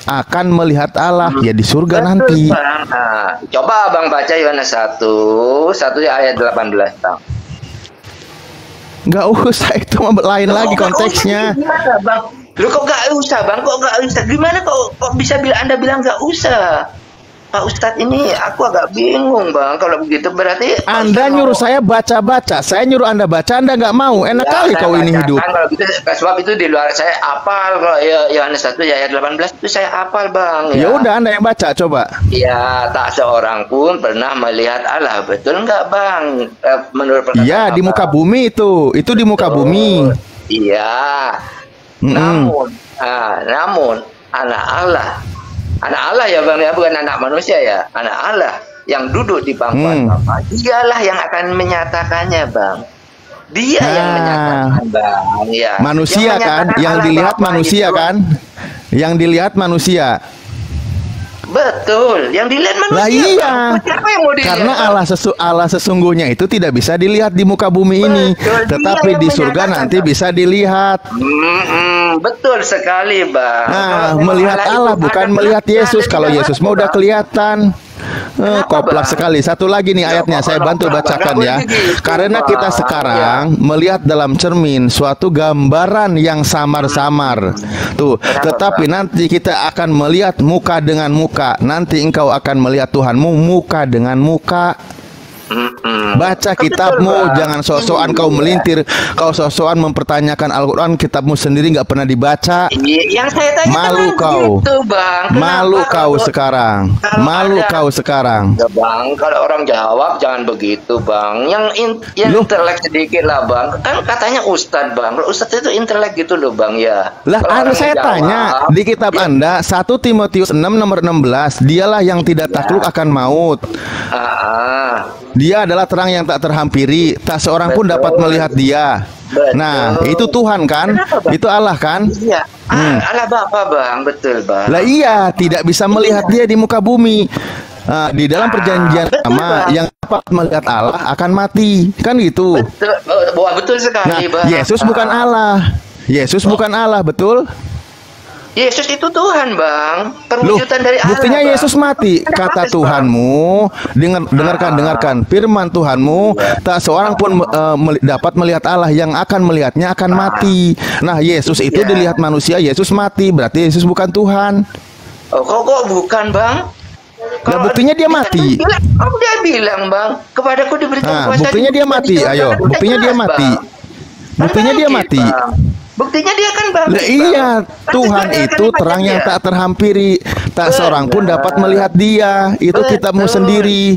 akan melihat Allah ya di surga Betul, nanti. Bang. Nah, coba Abang baca Yohanes 1 ayat 18, Bang. Nggak usah, itu lain lagi konteksnya. Gimana, Bang? Lu kok nggak usah, Bang? Kok nggak usah? Gimana kok bisa Anda bilang nggak usah? Pak Ustadz, ini aku agak bingung, Bang. Kalau begitu berarti Anda nyuruh saya baca-baca, saya nyuruh Anda baca, Anda nggak mau. Enak kali kau ini hidup. Kalau gitu, sebab itu di luar saya hafal. Kalau Yohanes 1 ayat 18 itu saya hafal, Bang. Ya udah, Anda yang baca coba. Ya, tak seorang pun pernah melihat Allah. Betul nggak, Bang? Menurut perkataan Iya, di muka bumi itu di muka bumi. Iya. Namun anak Allah ya, Bang, ya, bukan anak manusia ya, anak Allah yang duduk di pangkuan Bapa, dialah yang akan menyatakannya, Bang. Dia yang menyatakan, Bang. Ya. Manusia kan, yang dilihat manusia itu. Kan, yang dilihat manusia. Betul, yang dilihat manusia. Lah iya, siapa yang mau dilihat, karena Allah sesungguhnya itu tidak bisa dilihat di muka bumi ini, tetapi di surga nanti bisa dilihat. Betul sekali, Bang. Nah, melihat Allah bukan melihat Yesus. Kalau Yesus mau udah kelihatan. Koplak sekali. Satu lagi nih ayatnya, saya bantu bacakan ya. Karena kita sekarang melihat dalam cermin suatu gambaran yang samar-samar. Tuh, tetapi nanti kita akan melihat muka dengan muka. Nanti engkau akan melihat Tuhanmu muka dengan muka. Baca kitabmu, jangan sok-sokan kau melintir, kau sok-sokan mempertanyakan Al-Quran, kitabmu sendiri nggak pernah dibaca. Yang saya tanya, malu kau, gitu, Bang. Malu kau sekarang, malu kau sekarang. Ya, Bang, kalau orang jawab jangan begitu, Bang. Yang intelek sedikit lah, Bang. Kan katanya Ustadz, Bang. Ustadz itu intelek gitu loh, Bang, ya. Lah, saya tanya di kitab Anda 1 Timotius 6 nomor 16, dialah yang tidak takluk akan maut. Dia adalah terang yang tak terhampiri, tak seorang pun dapat melihat dia. Nah, itu Tuhan kan? Itu Allah kan? Iya. Allah Bapa, Bang. Betul, Bang. Lah iya, tidak bisa melihat dia di muka bumi. Di dalam perjanjian lama, yang dapat melihat Allah akan mati. Kan gitu. Betul, betul sekali, Bang. Yesus bukan Allah. Yesus bukan Allah, betul? Yesus itu Tuhan, Bang. Perwujudan dari Allah. Buktinya Bang. Yesus mati. Kata Tuhanmu, dengarkan firman Tuhanmu, tak seorang pun dapat melihat Allah, yang akan melihatnya akan mati. Nah, Yesus itu dilihat manusia, Yesus mati, berarti Yesus bukan Tuhan. Oh, kok bukan, Bang? Nah, buktinya dia mati. Dia bilang, Bang, kepadaku diberikan kuasa. Buktinya dia mati. Ayo, buktinya dia mati. Buktinya dia mati. Buktinya dia kan bangkit. Nah, iya, Tuhan itu terang yang tak terhampiri, tak seorang pun dapat melihat dia. Itu kitabmu sendiri.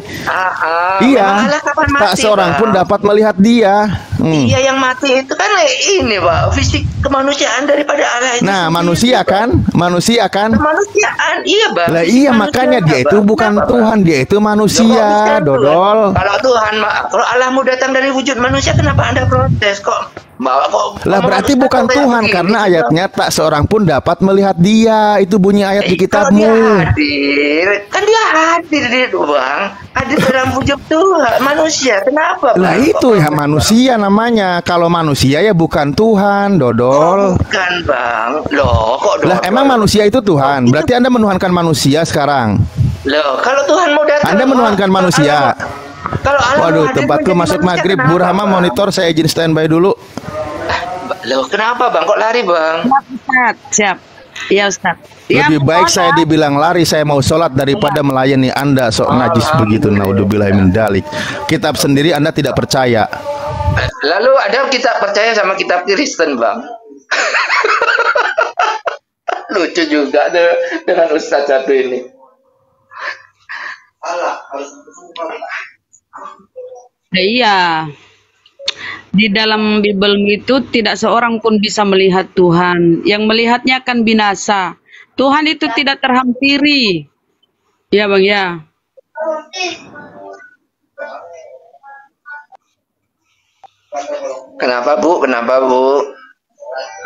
Iya, tak seorang pun dapat melihat dia. Iya, yang mati itu kan ini, Pak, fisik kemanusiaan daripada Allah itu. Nah, manusia kan? Kemanusiaan, iya, Bang. Lah iya, makanya dia itu bukan Tuhan, dia itu manusia, dodol. Kalau Tuhan, kalau Allahmu datang dari wujud manusia, kenapa Anda protes? Kok lah berarti bukan Tuhan, karena ayatnya tak seorang pun dapat melihat dia. Itu bunyi ayat di kitabmu. Kan dia hadir, Bang. Hadir dalam wujud Tuhan manusia. Kenapa, Bang? Lah itu ya manusia namanya. Kalau manusia ya bukan Tuhan, dodol. Bukan, Bang. Loh, kok dodol? Lah emang manusia itu Tuhan? Berarti Anda menuhankan manusia sekarang. Loh, kalau Tuhan mau datang, Anda menuhankan manusia. Kalau Allah, waduh, tempatku masuk maghrib. Burhama monitor, saya izin standby dulu. Loh, kenapa, Bang? Kok lari, Bang? Siap. Iya, Ustaz. Lebih baik saya dibilang lari, saya mau sholat daripada melayani Anda sok najis begitu. Naudzubillah min dalik. Kitab sendiri Anda tidak percaya. Lalu ada kita percaya sama kitab Kristen, Bang. Lucu juga dengan Ustaz satu ini. Iya. Di dalam Bible itu tidak seorang pun bisa melihat Tuhan. Yang melihatnya akan binasa. Tuhan itu tidak terhampiri. Ya, Bang, ya. Kenapa, Bu?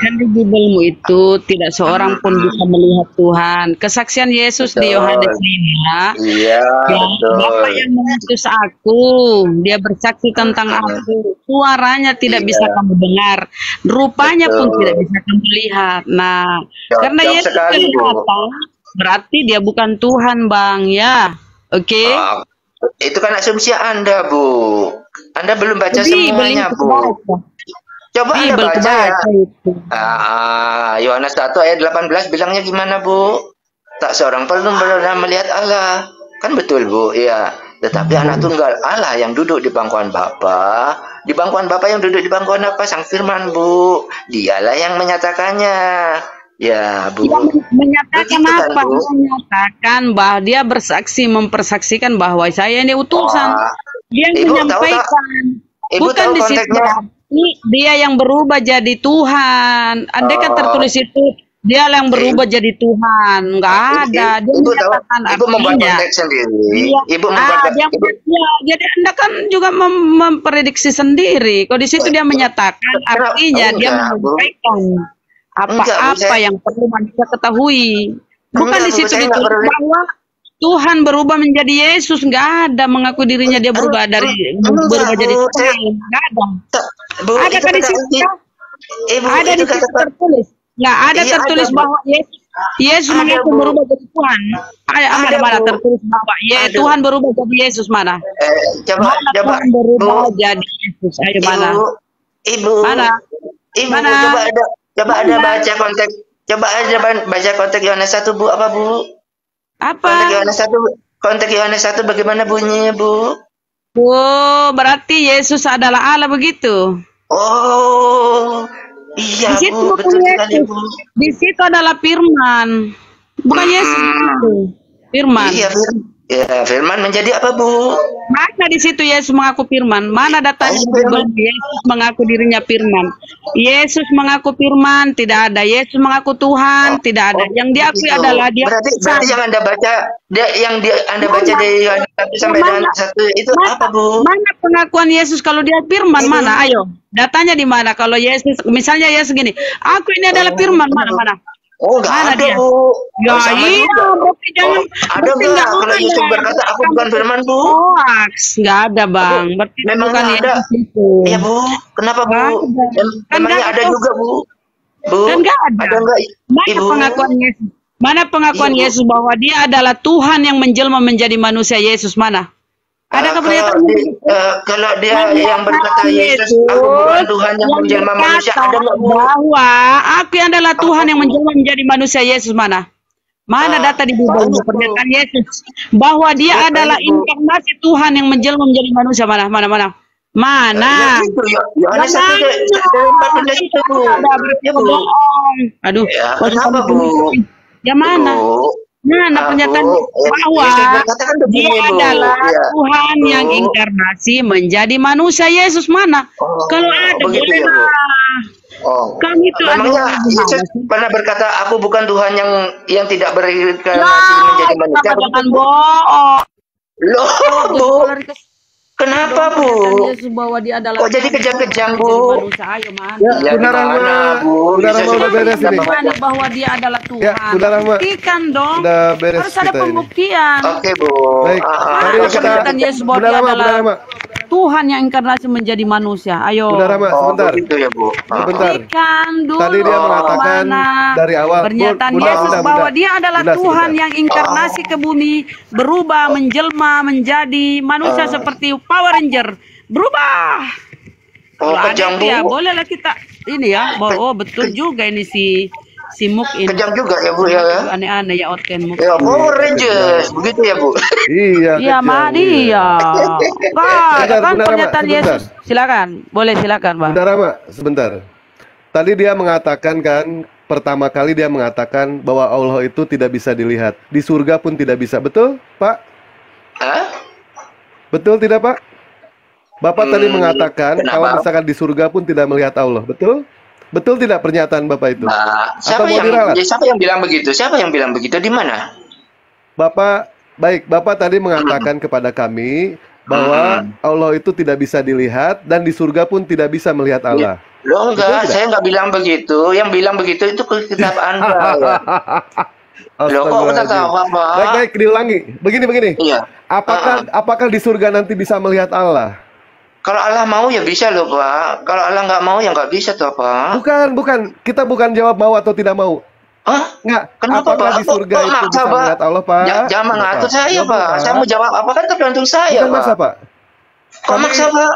Dan di Bible itu tidak seorang pun bisa melihat Tuhan. Kesaksian Yesus di Yohanes 5. Iya, betul. Bapa yang mengutus aku, dia bersaksi tentang aku. Suaranya tidak bisa kamu dengar, rupanya pun tidak bisa kamu lihat. Nah, karena Yesus kelihatan, berarti dia bukan Tuhan, Bang, ya. Oke. Oh, itu kan asumsi Anda, Bu. Anda belum baca Bible semuanya, itu Bu. baca. Coba Anda Bible baca ya. kebaca itu. Yohanes 1 ayat 18 bilangnya gimana, Bu? Tak seorang pun belum pernah melihat Allah. Kan betul, Bu. Iya. Tetapi anak tunggal Allah yang duduk di bangkuan Bapa. Di bangkuan Bapa yang duduk di bangkuan apa? Sang Firman, Bu. Dialah yang menyatakannya. Ya, Bu. Dia menyatakan Begitu kan, apa? Bu? Menyatakan bahwa dia bersaksi, mempersaksikan bahwa saya ini utusan. Wah, Dia Ibu tahu tak? menyampaikan. Ibu Bukan tahu di situ konteksnya? berarti dia yang berubah jadi Tuhan. Andai kan tertulis itu dia yang berubah jadi Tuhan, nggak ada. Dia Ibu tahu, menyatakan Ibu membuat artinya. konteks sendiri. Iya. Ibu membuat Dia, Ibu, ya, jadi Anda kan juga memprediksi sendiri. Kalau di situ dia menyatakan, artinya dia enggak, Bu. menyampaikan Enggak, Bu, apa-apa yang perlu manusia ketahui. Bukan Enggak, di Bu, situ saya enggak ditulis perlu. bahwa Tuhan berubah menjadi Yesus, nggak ada mengaku dirinya dia berubah berubah jadi Bu, Tuhan, nggak ada. Bu, Ada itu kan di kata situ? kunci. Ibu, Ada itu di situ kata tertulis. Nggak ada Iya, tertulis ada, Bu. bahwa Yesus Ada, mengaku Bu. berubah jadi Tuhan. Ada, Mana Bu. tertulis bahwa Ada. Tuhan berubah jadi Yesus mana? Coba, Mana coba, Tuhan berubah Bu, jadi Yesus? Ayo mana? Ibu, Mana? Ibu, Mana? coba ada Mana? baca konteks, coba ada baca konteks Yohanes 1, Bu, apa, Bu? Konteks Apa? Yohanes 1, konteks Yohanes 1 bagaimana bunyinya, Bu? Oh, berarti Yesus adalah Allah begitu. Oh, iya, Di situ Bu, bukan betul sekali, Yesus. Bu. Di situ adalah Firman. Bukan Yesus itu. Firman. Iya, Firman menjadi apa, Bu? Mana di situ Yesus mengaku Firman? Mana datanya di Bible Yesus mengaku dirinya Firman? Yesus mengaku Firman, tidak ada. Yesus mengaku Tuhan, tidak ada. Yang diakui Begitu. adalah dia. Berarti yang Anda baca, Anda baca dari Yohanes 1 sampai Yohanes 1 itu apa, Bu? Mana pengakuan Yesus kalau dia Firman? Mana? Ayo, datanya di mana? Kalau Yesus, misalnya Yesus gini, aku ini adalah Firman, mana? Oh, enggak Mana ada, dia? Bu. Ya Sama iya, juga. berarti jangan. Ada berarti enggak? nggak Kalau ada. Yesus berkata, aku bukan Firman, Bu. Hoax, nggak ada bang. Berarti Memang bukan ada. Yesus itu. Iya, Bu. Kenapa, Bu? Nggak ada. Kan Memangnya nggak ada ada. juga, Bu. Bu, Kan nggak ada. ada enggak, Mana Ibu? pengakuan Yesus? Mana pengakuan Iya, Bu. Yesus bahwa dia adalah Tuhan yang menjelma menjadi manusia? Yesus mana? Ada pernyataan kalau dia yang berkata Yesus, aku bukan Tuhan yang menjelma manusia, ada enggak, Bu? bahwa aku adalah Tuhan yang menjelma menjadi manusia? Yesus mana? Mana data di Bible banyak, Bu. pernyataan Yesus bahwa dia Banyak, adalah Bu. inkarnasi Tuhan yang menjelma menjadi manusia? Mana? Ya gitu, Yohanes 1 dari 14 itu, Bu. Ya, Bu. Aduh, Ya, kenapa, Bu? yang mana? Bu, Mana pernyataan Bu, bahwa Yesus berkata kan begini, dia Bu. adalah Ya. Tuhan Bu. yang inkarnasi menjadi manusia? Yesus mana? Oh, Kalau ada begitu ya, Bu. bolehlah. Oh, Kami itu memangnya ada Yesus pernah berkata, aku bukan Tuhan yang tidak berinkarnasi menjadi manusia? Jangan bohong. Loh, Bu, kenapa, Bu? Yesus bahwa dia adalah Kok jadi kejang-kejang, Bu? manusia? Ayo mana? Ya, Ya, Bunda gimana, Rahma, Bu? Bunda Bisa Rahma udah juga beres ini. Berani bahwa dia adalah Tuhan. Ya, Bunda Rahma. Buktikan dong. Udah beres Harus ada kita ini. pembuktian. Oke, Bu. Baik, mari Mana kita pernyataan Yesus bahwa Bunda dia Rahma, adalah Bunda Rahma. Tuhan yang inkarnasi menjadi manusia. Ayo. Bunda Rahma, sebentar. begitu ya, Bu. Sebentar. Buktikan dulu. Tadi dia mengatakan mana dari awal. pernyataan Bunda, Yesus Bunda, bahwa Bunda. dia adalah Bunda, Tuhan sebentar. yang inkarnasi ke bumi, berubah menjelma menjadi manusia seperti Power Ranger. Berubah. Oh, Kalau ada kejam, itu Bu. ya bolehlah kita ini ya. Oh betul juga ini si Muk ini. Kejam juga ya, Bu, ya. Aneh-aneh ya Otken Muk. Ya, Power Rangers. Begitu ya, Bu. Iya, Iya, kejam, mah dia. Kan, Sebentar, kan Bunda Rahma, pernyataan sebentar. Yesus. Silakan, boleh silakan, Bang. Bunda Rahma, sebentar. Tadi dia mengatakan kan, pertama kali dia mengatakan bahwa Allah itu tidak bisa dilihat. Di surga pun tidak bisa. Betul, Pak? Hah? Betul tidak, Pak? Bapak tadi mengatakan kenapa? kalau misalkan di surga pun tidak melihat Allah. Betul? Betul tidak pernyataan Bapak itu? Nah, Atau mau diralat? siapa yang bilang begitu? Siapa yang bilang begitu? Di mana? Bapak tadi mengatakan kepada kami bahwa Allah itu tidak bisa dilihat dan di surga pun tidak bisa melihat Allah. Loh, Betul enggak, tidak? saya enggak bilang begitu. Yang bilang begitu itu kitab Anda. Ya. Loh, kok ketawa, Pak? Baik, diulangi. Begini. Iya. Apakah di surga nanti bisa melihat Allah? Kalau Allah mau ya bisa loh, Pak. Kalau Allah nggak mau ya nggak bisa toh, Pak. Bukan. Kita bukan jawab mau atau tidak mau. Hah? Enggak. Kenapa, Apakah Pak? di surga Kok itu maksa, bisa Pak? melihat Allah, Pak? Jangan Coba, mengatur Pak. saya, Jawab, Pak. Saya mau jawab apa kan tergantung saya, Bukan maksa, Pak. Pak. Kok Kami maksa, Pak?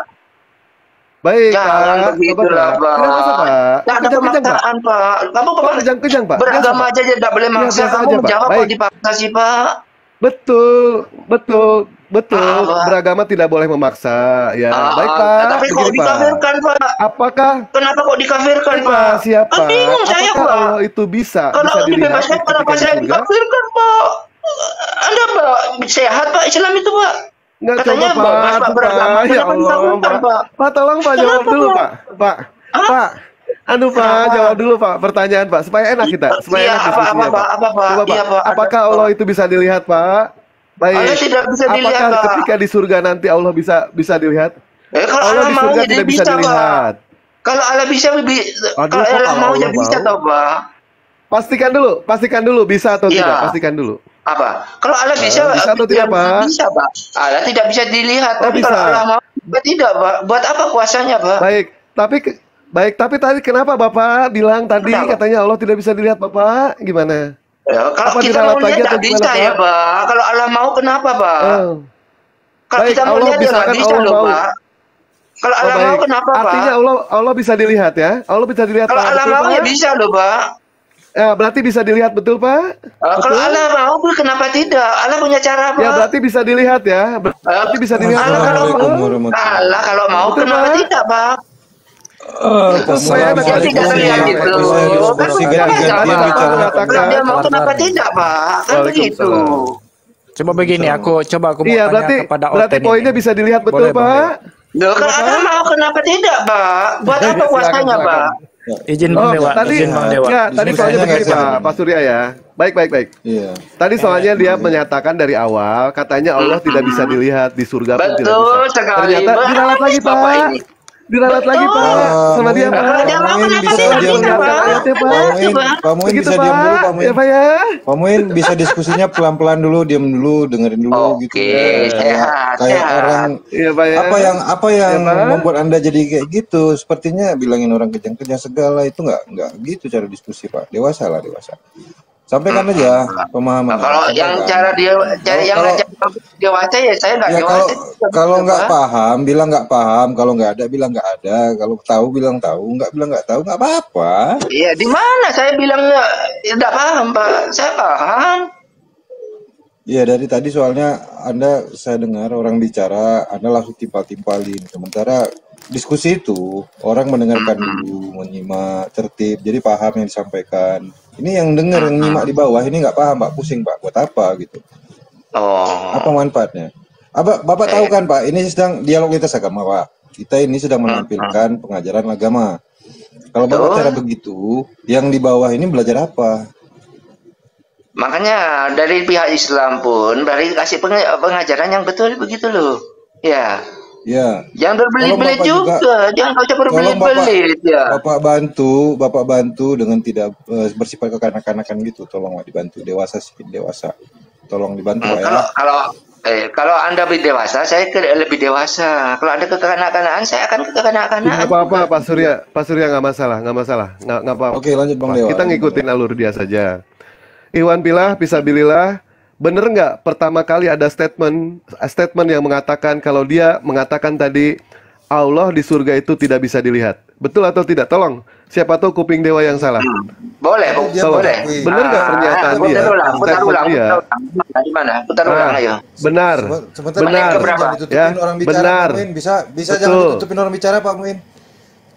baik, Jangan Pak. Coba, begitulah, Pak. Pak. Tidak maksa, Pak. Tidak ada Kejang-kejang, Pak. pemaksaan, Pak. Kamu Kok kejang-kejang, Pak? Biasa, beragama Pak. aja tidak boleh Ya, maksa. biasa Kamu aja, Pak. menjawab kok Baik. dipaksa sih, Pak? Betul, betul, betul. Pak. Beragama tidak boleh memaksa. Ya, baik, Pak. Tapi kok Begini, Pak. dikafirkan, Pak? Apakah Kenapa kok dikafirkan, siapa, Pak? siapa? Kan bingung saya, Apakah Pak. Allah itu bisa Kalau dilihat dibebaskan, kenapa ketika di saya surga? dikafirkan, Pak? Anda, Pak, sehat, Pak, Islam itu, Pak? Nggak, Katanya coba, bebas, Pak. Pak, Tuh, beragama. Pak. Ya Kenapa Allah, dikafirkan, Pak. Pak? Pak, tolong, Pak, jawab Kenapa, dulu, Pak? Pak. Pak, Hah? Pak. Aduh, Pak, Kenapa? jawab dulu, Pak. Pertanyaan, Pak, supaya enak kita, supaya Iya, enak apa, diskusinya, Pak. Apa, Pak? Coba, Pak. Iya, Pak. Apakah Allah itu bisa dilihat, Pak? Baik. Allah tidak bisa dilihat, Apakah Pak. ketika di surga nanti Allah bisa dilihat? Kalau Allah Allah di mau surga jadi tidak bisa bisa, Pak. dilihat. Kalau Allah bisa, Aduh, kalau kok Allah kalau mau Allah jadi bisa, mau? toh, Pak. Pastikan dulu bisa atau Iya. tidak, pastikan dulu. Apa? Kalau Allah bisa, bisa atau tidak, Pak? Bisa, Pak. Allah tidak bisa dilihat. Oh, Tapi bisa. kalau Allah mau, tidak, Pak. Buat apa kuasanya, Pak? Baik, tapi tadi kenapa Bapak bilang tadi Kenapa? katanya Allah tidak bisa dilihat, Bapak? Gimana? Ya, kalau Apa kita diralat mau lagi lihat, atau tidak gimana, bisa ya, Pak? Pak. Kalau Allah mau, kenapa, Pak? Oh. Kalau Baik, kita mau Allah lihat, ya bisa nggak kan bisa Allah loh, mau. Pak. Kalau Oh, Allah mau, baik. kenapa, Artinya Pak? Allah bisa dilihat ya? Allah bisa dilihat, Kalau Pak. Allah Betul, mau, ya Pak? bisa loh, Pak. Ya, berarti bisa dilihat, betul, Pak? Kalau Allah mau, kenapa tidak? Allah punya cara, Pak. Ya, berarti bisa dilihat ya. Berarti bisa dilihat. Allah kalau mau, Assalamualaikum warahmatullahi Allah kalau mau, Betul, kenapa Pak? tidak, Pak? Supaya Dia tidak terlihat gitu. Kan Waalaikumsalam. dia mengatakan. Kalau dia mau, kenapa tidak, Pak? Kan begitu. Coba begini, aku mau Iya, tanya berarti kepada berarti Oten poinnya ini. bisa dilihat, betul, Boleh, Bang Pak? Loh, kalau Allah mau, kenapa tidak, Pak? Buat apa Silakan, kuasanya, silakan. Pak? Izin Oh, Bang Dewa, tadi izin Bang Dewa. enggak, tadi Izin soalnya saya begini, nggak Pak, izin. Pak Surya ya. Baik. Iya. Tadi soalnya dia menyatakan dari awal katanya Allah tidak bisa dilihat di surga pun tidak Betul bisa. sekali. Ternyata diralat lagi, Bapak Pak. ini. Diralat lagi, Betul. Pak. Sama dia, Pak. Kalau dia mau, Muin kenapa bisa tidak diam bisa, dulu, Pak? Ayatnya, Pak. Pak Muin Begitu, bisa diam dulu, Pak Muin. Ya, Pak ya. Pak Muin bisa diskusinya pelan-pelan dulu, diam dulu, dengerin dulu gitu. Oke, sehat, Kayak sehat. orang Iya, Pak ya. apa yang Ya, Pak. membuat Anda jadi kayak gitu? Sepertinya bilangin orang kejang-kejang segala itu nggak gitu cara diskusi, Pak. Dewasa lah, dewasa. Sampaikan aja pemahaman. Nah, kalau yang cara dia yang Kalau- ngajak dewasa ya saya nggak Ya dewasa. kalau nggak paham, bilang nggak paham. Kalau nggak ada, bilang nggak ada. Kalau tahu, bilang tahu. Nggak bilang nggak tahu, nggak apa-apa. Iya, di mana saya bilang nggak paham, Pak? Saya paham. Ya dari tadi soalnya saya dengar orang bicara, Anda langsung timpal-timpalin. Sementara diskusi itu orang mendengarkan dulu, menyimak, tertib, jadi paham yang disampaikan. Ini yang dengar, yang nyimak di bawah ini nggak paham, Pak, pusing, Pak, buat apa gitu? Oh, Apa manfaatnya? Bapak tahu kan, Pak, ini sedang dialog lintas agama, Pak. Kita ini sedang menampilkan pengajaran agama. Kalau Bapak Betul. cara begitu, yang di bawah ini belajar apa? makanya dari pihak Islam pun dari kasih pengajaran yang betul begitu loh. Ya, Ya. jangan berbelit-belit Tolong Bapak juga. Jangan kau coba Tolong berbelit-belit ya. Bapak bantu dengan tidak bersifat kekanak-kanakan gitu. Tolong Pak, dibantu, dewasa sedikit dewasa. Tolong dibantu, Pak, ya. Kalau Anda lebih dewasa, saya lebih dewasa. Kalau Anda kekanak-kanakan, saya akan kekanak-kanakan. Nggak apa-apa, Pak Surya. Pak Surya nggak masalah. Nggak apa-apa. Oke, lanjut Bang Dewa. Kita ngikutin alur dia saja. Iwan Pilah, Pisabilillah, bener nggak pertama kali ada statement yang mengatakan kalau dia mengatakan tadi Allah di surga itu tidak bisa dilihat. Betul atau tidak? Tolong, siapa tahu kuping dewa yang salah. Boleh, Dia boleh. mengakui. Bener nggak pernyataan dia? Putar ulang. Statement dia. Di mana? Putar ulang, Ah, ayo. benar, Sebentar, benar, Keberapa? jangan ditutupin ya, orang bicara, benar. Pak Muin. Bisa Betul. jangan ditutupin orang bicara, Pak Muin.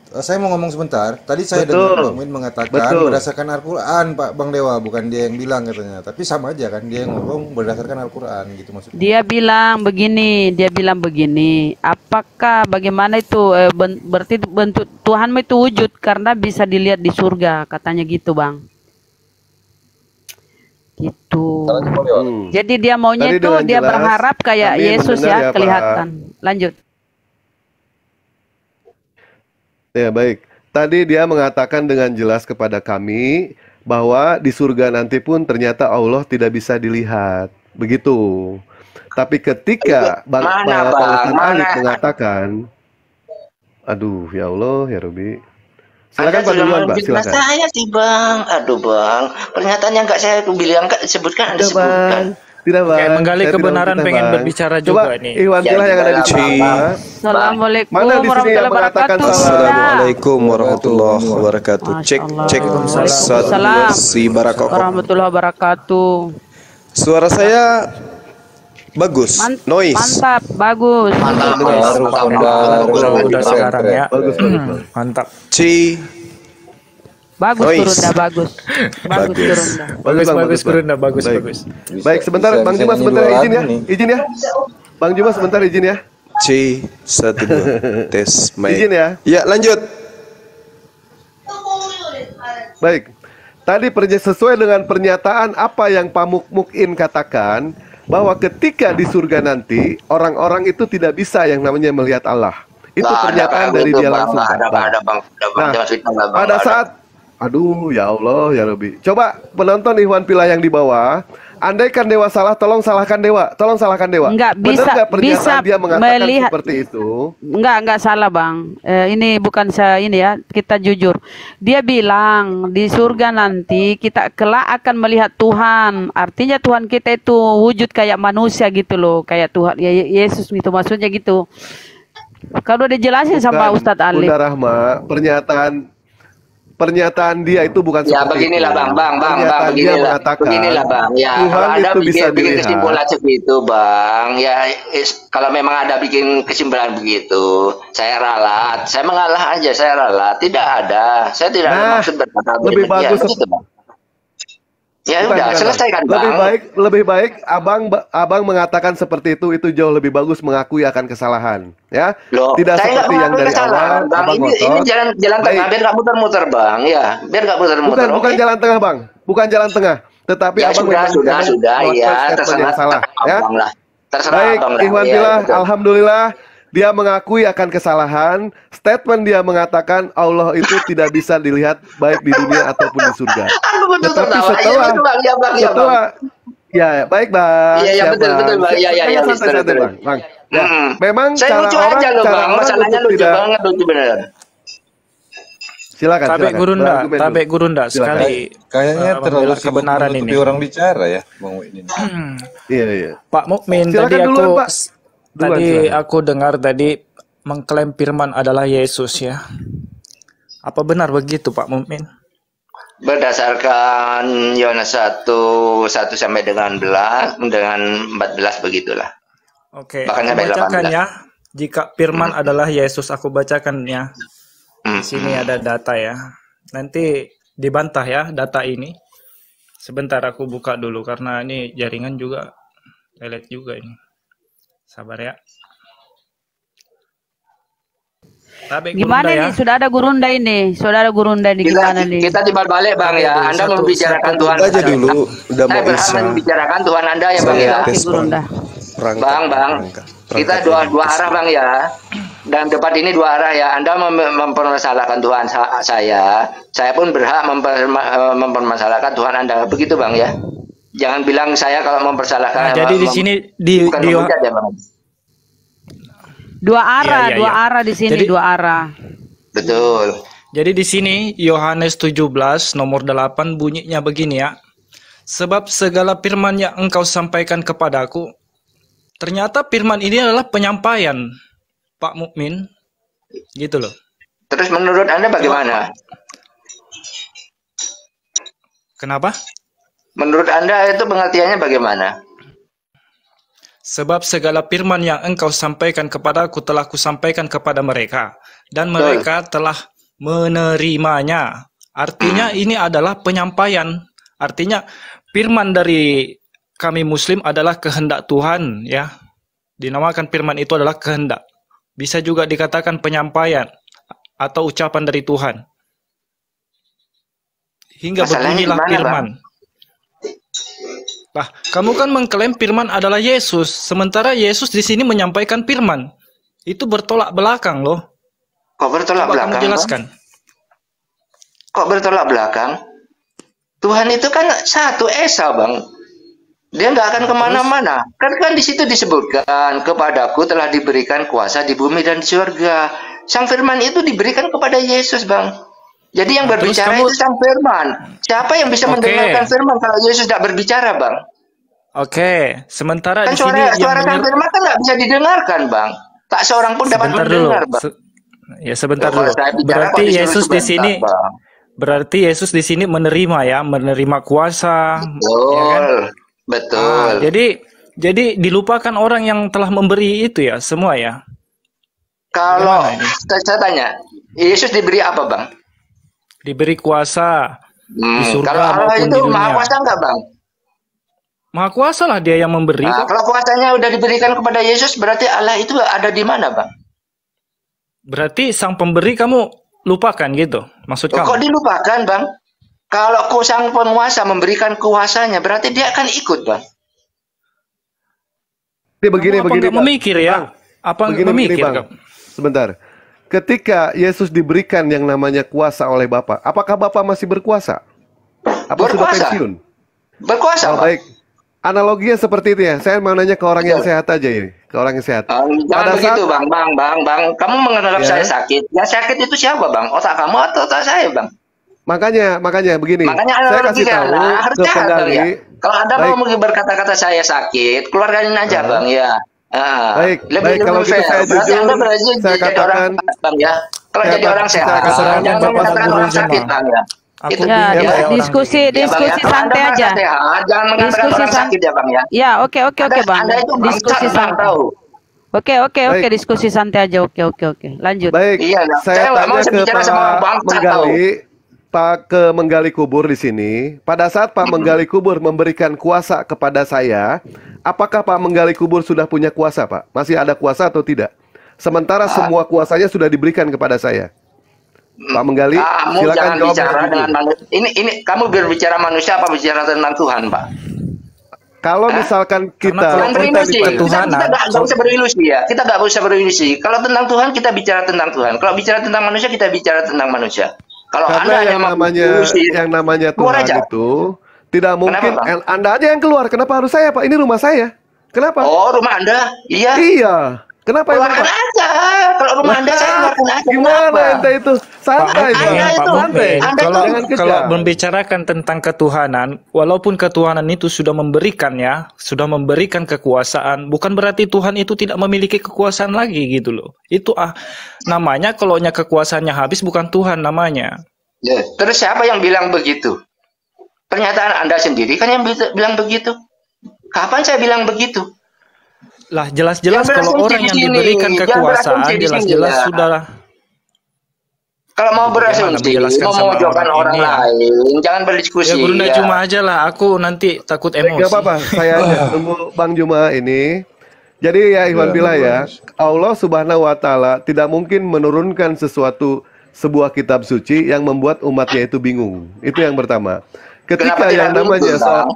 Saya mau ngomong sebentar. Tadi saya Betul. dengar Pak Muin mengatakan Betul. berdasarkan Al-Quran, Pak Bang Dewa, bukan dia yang bilang katanya. Tapi sama aja kan, dia yang ngomong berdasarkan Al-Quran gitu maksudnya. Dia bilang begini, apakah bagaimana itu berarti bentuk Tuhanmu itu wujud karena bisa dilihat di surga, katanya gitu, Bang. Gitu. Jadi dia maunya Tadi itu dengan dia jelas berharap kayak kami Yesus mendengar ya, ya, Pak. kelihatan. Lanjut. Ya, baik. Tadi dia mengatakan dengan jelas kepada kami bahwa di surga nanti pun ternyata Allah tidak bisa dilihat. Begitu. Tapi ketika Pak Ustadz Alif mengatakan, aduh ya Allah ya Robi, Silakan Pak sudah duluan, Pak. menfitnah Silakan. saya sih Bang. Aduh Bang, pernyataan yang nggak saya bilang nggak sebutkan Anda Tidak, Bang. sebutkan. Tidak, Oke, Bang. menggali Saya tidak kebenaran memfitnah, pengen Bang. berbicara Coba juga nih. Iwan Ya Pilah yang ada di gimana, sini. Bang? Assalamualaikum Mana di sini yang warahmatullahi mengatakan wabarakatuh. salah? Assalamualaikum warahmatullahi wabarakatuh. Cek, cek. Waalaikumsalam. Satu, dua, si barakoko. Warahmatullahi wabarakatuh. Suara saya bagus. Noise. Mantap, bagus. Mantap, Baru, Udah sekarang ya. Bagus, bagus, bagus. Mantap. Ci. Bagus Noise. Gurunda, bagus. Bagus Gurunda. Bagus, Bang, bagus, Bang. Gurunda, bagus, Baik. bagus. Baik, sebentar Bang bisa Juma nyanyi sebentar dua izin ya. lagu nih. Izin ya. Bang Juma sebentar izin ya. Ci. Satu, dua. Tes mic. Izin ya. Ya, lanjut. Baik. Tadi sesuai dengan pernyataan apa yang Pak Mukmin katakan bahwa ketika di surga nanti orang-orang itu tidak bisa yang namanya melihat Allah. Itu Nggak ada pernyataan kayak dari gitu, dia Bang. langsung. Nggak ada, Bang. nggak ada, Bang. Nggak, Bang. Nah, Jangan fitnah, Bang. pada Nggak ada. saat aduh ya Allah ya Rabbi. Coba penonton Ikhwan Pilah yang di bawah, andaikan dewa salah, tolong salahkan dewa. Tolong salahkan dewa. Enggak, Benar bisa- nggak pernyataan bisa dia mengatakan melihat- seperti itu? Enggak salah Bang. Ini bukan saya ini ya, kita jujur. Dia bilang di surga nanti kita kelak akan melihat Tuhan. Artinya Tuhan kita itu wujud kayak manusia gitu loh, kayak Tuhan ya Yesus itu maksudnya gitu. Kalau udah dijelasin sama Bukan, Ustadz Ali. Bunda Rahma, pernyataan dia itu bukan Ya seperti beginilah itu. Bang, Pernyataan dia mengatakan beginilah Bang. Ya Tuhan kalau Anda itu bisa bikin dilihat. kesimpulan segitu Bang, ya kalau memang ada bikin kesimpulan begitu, saya ralat, saya mengalah aja, saya ralat. Tidak ada, saya tidak ada Nah, maksud berkata lebih berlebihan, bagus begitu, Bang. Ya Bukan, udah, bukan, selesaikan Bang. Bang. Lebih baik abang mengatakan seperti itu jauh lebih bagus mengakui akan kesalahan, ya. Loh, Tidak saya nggak seperti yang mengakui dari kesalahan, awal Bang. abang Ini ngotot. jalan Baik. tengah, biar nggak muter-muter Bang. Ya, biar nggak muter-muter. Bukan oke? jalan tengah, Bang. Bukan jalan tengah. Tetapi Ya abang sudah, memang sudah, melakukan ya statement terserah yang salah, ya. Abang lah. Terserah Baik, Abang lah. Ikhwan Ya, Pilah, betul. alhamdulillah dia mengakui akan kesalahan. Statement dia mengatakan Allah itu tidak bisa dilihat baik di dunia ataupun di surga. Aku betul Tetapi tertawa. setelah Ya, betul, Bang. Ya, Bang. Ya, Bang. setelah ya baik Bang. Iya, iya, siap, betul, betul, Bang. Iya, iya, iya, Santai, betul, santai, betul. Bang. Bang. Ya, memang Saya cara lucu orang, aja loh cara Bang. orang Masalahnya untuk lucu tidak. banget, lucu bener. Silakan, Tabe silakan. Gurunda, Berargumen Tabe dulu. Gurunda Silakan. sekali. Kayaknya terlalu membela sibuk kebenaran menutupi ini. orang bicara ya, Bang Win. Iya, iya. Pak Mukmin, Silakan tadi duluan, aku Pak. Duluan, tadi silakan. aku dengar tadi mengklaim firman adalah Yesus ya. Apa benar begitu Pak Mukmin? Berdasarkan Yohanes 1 sampai dengan 14 begitulah. Oke, Bahkan aku sampai bacakan 18. ya. Jika firman adalah Yesus, aku bacakan ya. Di sini ada data ya. Nanti dibantah ya data ini. Sebentar aku buka dulu karena ini jaringan juga lelet juga ini. Sabar ya. Tabe Gimana Gurunda ya. nih? Sudah ada Gurunda ini. Sudah ada Gurunda nih gimana nih? Kita timbal balik Bang ya. Anda Satu, membicarakan satu. Tuhan. Aja dulu, udah Saya mau berhak isya. membicarakan Tuhan Anda ya Bang ya. Oke, Gurunda. Bang, kita dua arah Bang ya. Dan debat ini dua arah ya. Anda mempermasalahkan Tuhan saya pun berhak mempermasalahkan Tuhan Anda. Begitu Bang ya. Jangan bilang saya kalau mempersalahkan. Nah, jadi di sini di bukan menghujat ya Bang. Dua arah, Iya, iya, dua iya. arah di sini, Jadi- dua arah. Betul. Jadi di sini Yohanes 17 nomor 8 bunyinya begini ya. Sebab segala firman yang engkau sampaikan kepadaku, ternyata firman ini adalah penyampaian Pak Mukmin. Gitu loh. Terus menurut Anda bagaimana? Kenapa? Menurut Anda itu pengertiannya bagaimana? Sebab segala firman yang engkau sampaikan kepadaku telah kusampaikan kepada mereka, dan mereka telah menerimanya. Artinya ini adalah penyampaian. Artinya firman dari kami Muslim adalah kehendak Tuhan ya. Dinamakan firman itu adalah kehendak. Bisa juga dikatakan penyampaian atau ucapan dari Tuhan. Hingga Masalahnya berbunyilah gimana, firman. Lah, kamu kan mengklaim firman adalah Yesus, sementara Yesus di sini menyampaikan firman. Itu bertolak belakang loh. Kok bertolak Coba belakang? kamu jelaskan. Bang? Kok bertolak belakang? Tuhan itu kan satu esa Bang. Dia nggak akan kemana-mana. Kan di situ disebutkan kepadaku telah diberikan kuasa di bumi dan di surga. Sang firman itu diberikan kepada Yesus Bang. Jadi yang Terus berbicara kamu, itu sang firman. Siapa yang bisa mendengarkan oke, firman kalau Yesus tidak berbicara, Bang? oke. Sementara Kan di sini yang suara sang firman kan nggak bisa didengarkan, Bang. Tak seorang pun dapat sebentar mendengar, dulu. Bang. Ya, sebentar Kalau dulu. saya bicara kok Berarti disuruh Yesus di sebentar, sini, Bang. berarti Yesus di sini menerima ya, menerima kuasa, ya kan? Betul. Jadi dilupakan orang yang telah memberi itu ya, semua ya. Kalau Bagaimana ini? saya tanya, Yesus diberi apa, Bang? Diberi kuasa di Kalau surga Allah maupun itu di maha dunia. kuasa nggak, Bang? Maha kuasa lah dia yang memberi Nah, kok. kalau kuasanya udah diberikan kepada Yesus, berarti Allah itu ada di mana, Bang? Berarti sang pemberi kamu lupakan gitu, maksud Kok kamu? dilupakan, Bang? Kalau sang penguasa memberikan kuasanya, berarti dia akan ikut, Bang. Ini begini, Kamu apa begini, nggak Bang. memikir ya? Bang, Apa nggak begini, memikir Bang. kamu? Sebentar. Ketika Yesus diberikan yang namanya kuasa oleh Bapa, apakah Bapa masih berkuasa? Apa sudah Berkuasa. pensiun? Berkuasa, Oh, Bang. baik. Analoginya seperti itu ya. Saya mau nanya ke orang yang sehat aja ini. Ke orang yang sehat. Jangan Pada begitu, saat Bang. Kamu menganggap ya, saya sakit. Yang sakit itu siapa, Bang? Otak kamu atau otak saya, Bang? makanya begini. Makanya Saya kasih analogi tahu Anda harus ke sehat, Bang, ya. penggali. Kalau Anda Baik. mau berkata-kata saya sakit, keluarganin aja, Bang, ya. Baik, kalau gitu fair. saya Berarti jujur, Anda berarti saya jadi orang katakan, sehat, Bang, ya. Kalau saya jadi orang kata- sehat, saya katakan, jangan Bapak mengatakan guru orang sakit, jemaah. Bang, ya. Aku Itu Ya, bingung ya, ya orang diskusi ya, Bang, ya. diskusi Kalau Anda santai merasa aja. sehat, jangan mengatakan Diskusi orang sakit, ya, Bang, ya. Ya, oke Bang. Anda itu Diskusi bangsat, Bang, santai. tahu. Oke, Baik. diskusi santai aja. Oke. Lanjut. baik. Iya, ya. Saya Saya nggak mau tanya ke bicara sama orang Pak bangsat, tahu. Menggali kubur di sini. Pada saat Pak Menggali kubur memberikan kuasa kepada saya, apakah Pak Menggali kubur sudah punya kuasa, Pak? Masih ada kuasa atau tidak? Sementara semua kuasanya sudah diberikan kepada saya. Pak Menggali, Kamu silakan jangan jawab bicara dengan dengan jujur. manusia. Ini kamu berbicara manusia apa bicara tentang Tuhan, Pak? Kalau misalkan Karena kita kalau Jangan kita berilusi. di Kita ketuhanan, nggak usah berilusi ya. Kita nggak usah berilusi. Kalau tentang Tuhan kita bicara tentang Tuhan. Kalau bicara tentang manusia kita bicara tentang manusia. Kalau karena Anda hanya mau berilusi, yang namanya keluar Tuhan aja. itu tidak mungkin Bang? Anda aja yang keluar. Kenapa harus saya, Pak? Ini rumah saya. Kenapa? Oh, rumah Anda? Iya. Iya. Kenapa emang, Keluarkan Pak? aja. Kalau rumah Anda saya keluarkan aja. Gimana Kenapa? ente itu? Santai, Pak Pak. Mukmin, Pak itu Mukmin, Anda kalau jangan kejam. kalau membicarakan tentang ketuhanan, walaupun ketuhanan itu sudah memberikan ya, sudah memberikan kekuasaan, bukan berarti Tuhan itu tidak memiliki kekuasaan lagi gitu loh. Itu namanya kalau kekuasaannya habis bukan Tuhan namanya. Ya, terus siapa yang bilang begitu? Pernyataan Anda sendiri kan yang bilang begitu. Kapan saya bilang begitu? Lah jelas-jelas Jangan kalau berasumsi orang di yang sini. diberikan Jangan kekuasaan berasumsi di sini, jelas-jelas ya. sudah. Kalau mau Bagaimana berasumsi, menjelaskan mau sama memojokkan orang orang ini ya? lain, jangan berdiskusi. Ya Guru ya. Najuma aja lah, aku nanti takut emosi. Gak apa-apa, saya aja tunggu Bang Juma ini. Jadi ya Iwan Bila ya, Allah Subhanahu wa taala tidak mungkin menurunkan sebuah kitab suci yang membuat umatnya itu bingung. Itu yang pertama. Ketika Kenapa yang tidak namanya bingung, Bang?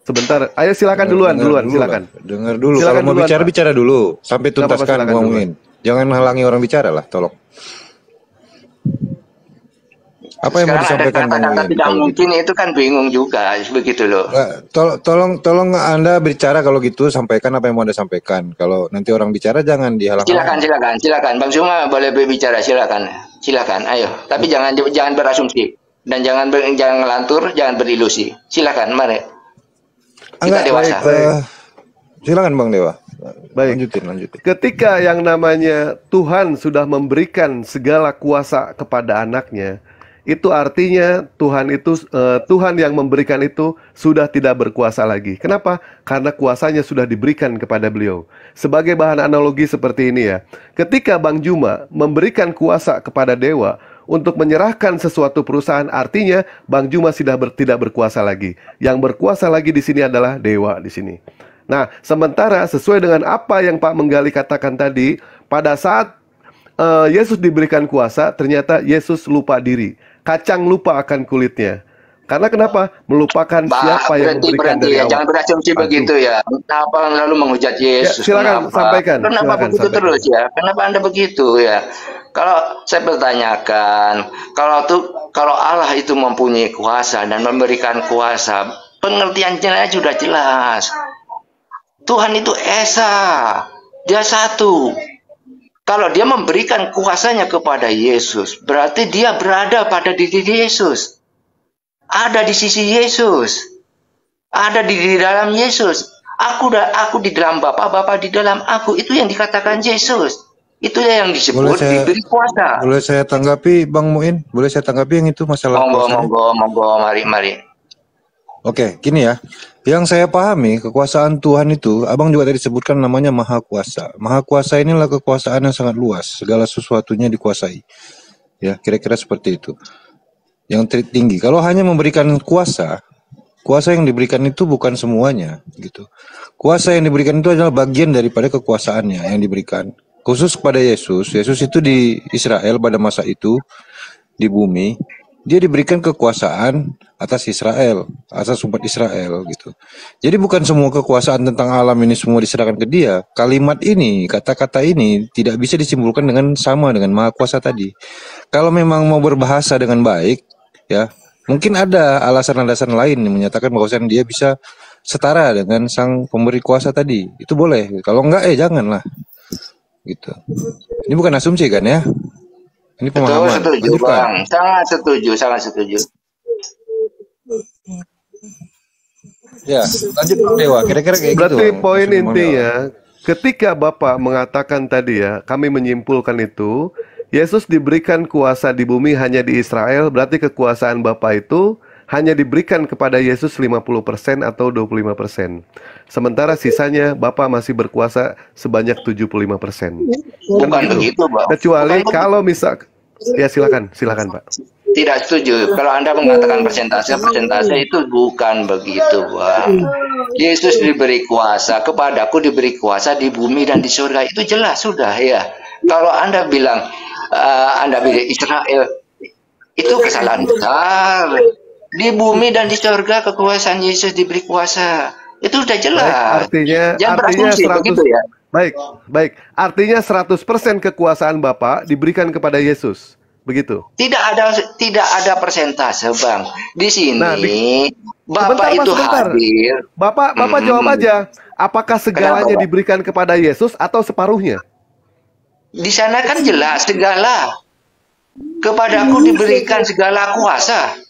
sebentar, ayo silakan duluan, silakan. Dengar dulu. Silakan Kalau mau duluan, bicara Pak. bicara dulu sampai Nggak apa-apa, tuntaskan silakan ngomongin. Jangan halangi orang bicara lah, tolong. Apa yang mau Sekarang ada disampaikan Bang kata-kata William tidak kalau gitu? mungkin itu kan bingung juga, begitu loh. Tolong Anda bicara kalau gitu, sampaikan apa yang mau Anda sampaikan. Kalau nanti orang bicara jangan dihalang-halangi. Silakan. Bang Zuma boleh berbicara, silakan, ayo. Tapi jangan berasumsi dan jangan ngelantur, jangan berilusi. Silakan, mari. Kita dewasa. Silakan Bang Dewa. Baik. Lanjutin. Ketika yang namanya Tuhan sudah memberikan segala kuasa kepada anaknya, itu artinya Tuhan yang memberikan itu sudah tidak berkuasa lagi. Kenapa? Karena kuasanya sudah diberikan kepada beliau. Sebagai bahan analogi seperti ini ya. Ketika Bang Juma memberikan kuasa kepada dewa untuk menyerahkan sesuatu perusahaan, artinya Bang Juma tidak berkuasa lagi. Yang berkuasa lagi di sini adalah dewa di sini. Nah, sementara sesuai dengan apa yang Pak Menggali katakan tadi, pada saat Yesus diberikan kuasa, ternyata Yesus lupa diri. Kacang lupa akan kulitnya. Karena kenapa? Melupakan siapa yang memberikan dari ya. awal. Jangan berasumsi begitu ya. Kenapa lalu menghujat Yesus? Ya, silakan sampaikan. Kenapa begitu terus ya? Kenapa Anda begitu ya? Kalau saya bertanyakan, kalau Allah itu mempunyai kuasa dan memberikan kuasa, pengertiannya sudah jelas. Tuhan itu Esa, Dia satu. Kalau dia memberikan kuasanya kepada Yesus, berarti dia berada pada diri Yesus. Ada di sisi Yesus. Ada di dalam Yesus. Aku di dalam Bapa, Bapa di dalam aku. Itu yang dikatakan Yesus. Itulah yang disebut diberi kuasa. Boleh saya tanggapi, Bang Muin? Boleh saya tanggapi yang itu masalah kuasa? Monggo, mari. Oke, gini ya. Yang saya pahami, kekuasaan Tuhan itu, Abang juga tadi sebutkan namanya Maha Kuasa. Maha Kuasa inilah kekuasaan yang sangat luas, segala sesuatunya dikuasai. Ya, kira-kira seperti itu. Yang tertinggi. Kalau hanya memberikan kuasa, kuasa yang diberikan itu bukan semuanya, gitu. Kuasa yang diberikan itu adalah bagian daripada kekuasaannya yang diberikan. Khusus kepada Yesus. Yesus itu di Israel pada masa itu, di bumi. Dia diberikan kekuasaan atas Israel, atas umat Israel gitu. Jadi bukan semua kekuasaan tentang alam ini semua diserahkan ke dia. Kalimat ini, kata-kata ini tidak bisa disimpulkan dengan sama dengan Maha Kuasa tadi. Kalau memang mau berbahasa dengan baik, ya mungkin ada alasan-alasan lain yang menyatakan bahwa dia bisa setara dengan sang pemberi kuasa tadi. Itu boleh. Kalau enggak, janganlah. Gitu. Ini bukan asumsi kan ya? Ini pemahaman. Setuju, Bang. Sangat setuju. Ya, lanjut Dewa. Kira-kira kayak Berarti gitu. poin intinya, ketika Bapak mengatakan tadi ya, kami menyimpulkan itu, Yesus diberikan kuasa di bumi hanya di Israel, berarti kekuasaan Bapak itu hanya diberikan kepada Yesus 50% atau 25%. Sementara sisanya Bapak masih berkuasa sebanyak 75%. Bukan begitu, Bang. Kecuali kalau misal, ya silakan Pak. Tidak setuju. Kalau Anda mengatakan persentase itu bukan begitu, Bang. Yesus diberi kuasa, kepadaku diberi kuasa di bumi dan di surga. Itu jelas sudah ya. Kalau Anda bilang Israel, itu kesalahan besar. Di bumi dan di surga kekuasaan Yesus diberi kuasa. Itu sudah jelas. Artinya 100 ya. Baik. Artinya 100% kekuasaan Bapak diberikan kepada Yesus. Begitu. Tidak ada persentase, Bang. Di sini Bapak itu hadir. Bapak jawab aja. Apakah segalanya diberikan kepada Yesus atau separuhnya? Di sana kan jelas segala. Kepadaku diberikan segala kuasa.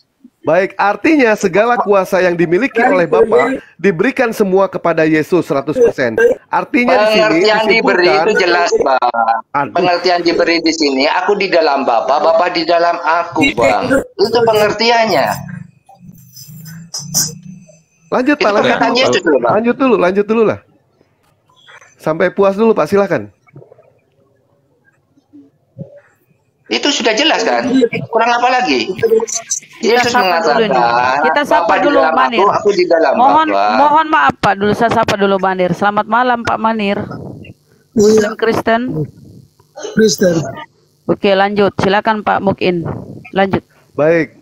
Baik, artinya segala kuasa yang dimiliki oleh Bapa diberikan semua kepada Yesus 100%. Artinya di sini pengertian diberi itu jelas, Bang. Pengertian diberi di sini, aku di dalam Bapa, Bapa di dalam aku, Bang. Itu pengertiannya. Lanjut, Pak. Lanjut dulu lah. Sampai puas dulu, Pak. Silakan. Itu sudah jelas kan? Kurang apa lagi? Yesus mengatakan, kita sapa dulu Manir. Aku di dalam mohon maaf Pak, dulu saya sapa dulu Manir. Selamat malam Pak Manir. Muslim Kristen. Oke, lanjut. Silakan Pak Mukin. Lanjut. Baik.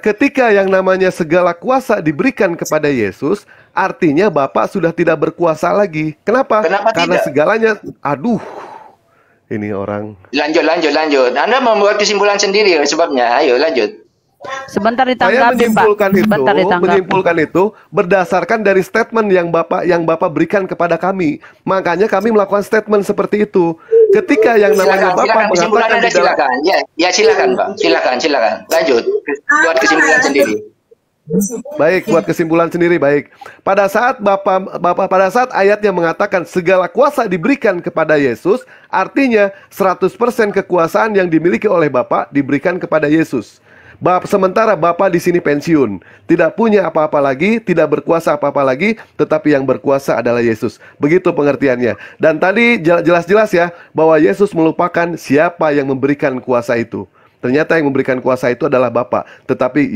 Ketika yang namanya segala kuasa diberikan kepada Yesus, artinya Bapak sudah tidak berkuasa lagi. Kenapa? Karena segalanya, ini orang. Lanjut. Anda membuat kesimpulan sendiri sebabnya. Ayo lanjut. Sebentar ditanggapi, Pak. Menyimpulkan itu berdasarkan dari statement yang Bapak berikan kepada kami. Makanya kami melakukan statement seperti itu. Ketika yang namanya Bapak mengatakan di dalam... Silakan, Pak. Silakan. Lanjut. Buat kesimpulan sendiri. Baik, buat kesimpulan sendiri. Baik. Pada saat pada saat ayatnya mengatakan segala kuasa diberikan kepada Yesus, artinya 100% kekuasaan yang dimiliki oleh Bapa diberikan kepada Yesus. Sementara Bapa di sini pensiun, tidak punya apa-apa lagi, tidak berkuasa apa-apa lagi, tetapi yang berkuasa adalah Yesus. Begitu pengertiannya. Dan tadi jelas-jelas ya bahwa Yesus melupakan siapa yang memberikan kuasa itu. Ternyata yang memberikan kuasa itu adalah Bapa, tapi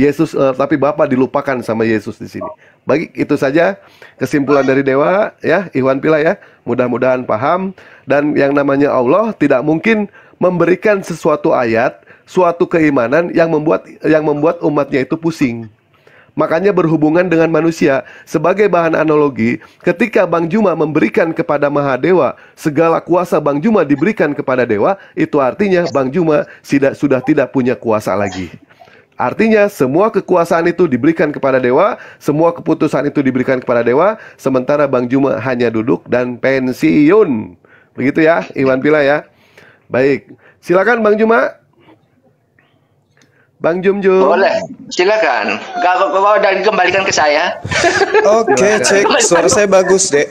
Bapa dilupakan sama Yesus di sini. Baik, itu saja kesimpulan dari Dewa ya, Iwan Pila ya. Mudah-mudahan paham. Dan yang namanya Allah tidak mungkin memberikan sesuatu ayat, suatu keimanan yang membuat umatnya itu pusing. Makanya berhubungan dengan manusia. Sebagai bahan analogi, ketika Bang Juma memberikan kepada Mahadewa, segala kuasa Bang Juma diberikan kepada Dewa, itu artinya Bang Juma sudah tidak punya kuasa lagi. Artinya semua kekuasaan itu diberikan kepada Dewa, semua keputusan itu diberikan kepada Dewa, sementara Bang Juma hanya duduk dan pensiun. Begitu ya, Iwan Pila ya. Baik, silakan Bang Juma. Bang Jumjum. Boleh, silakan. Kalau dikembalikan ke saya. Oke, cek. Suara saya bagus, Dek.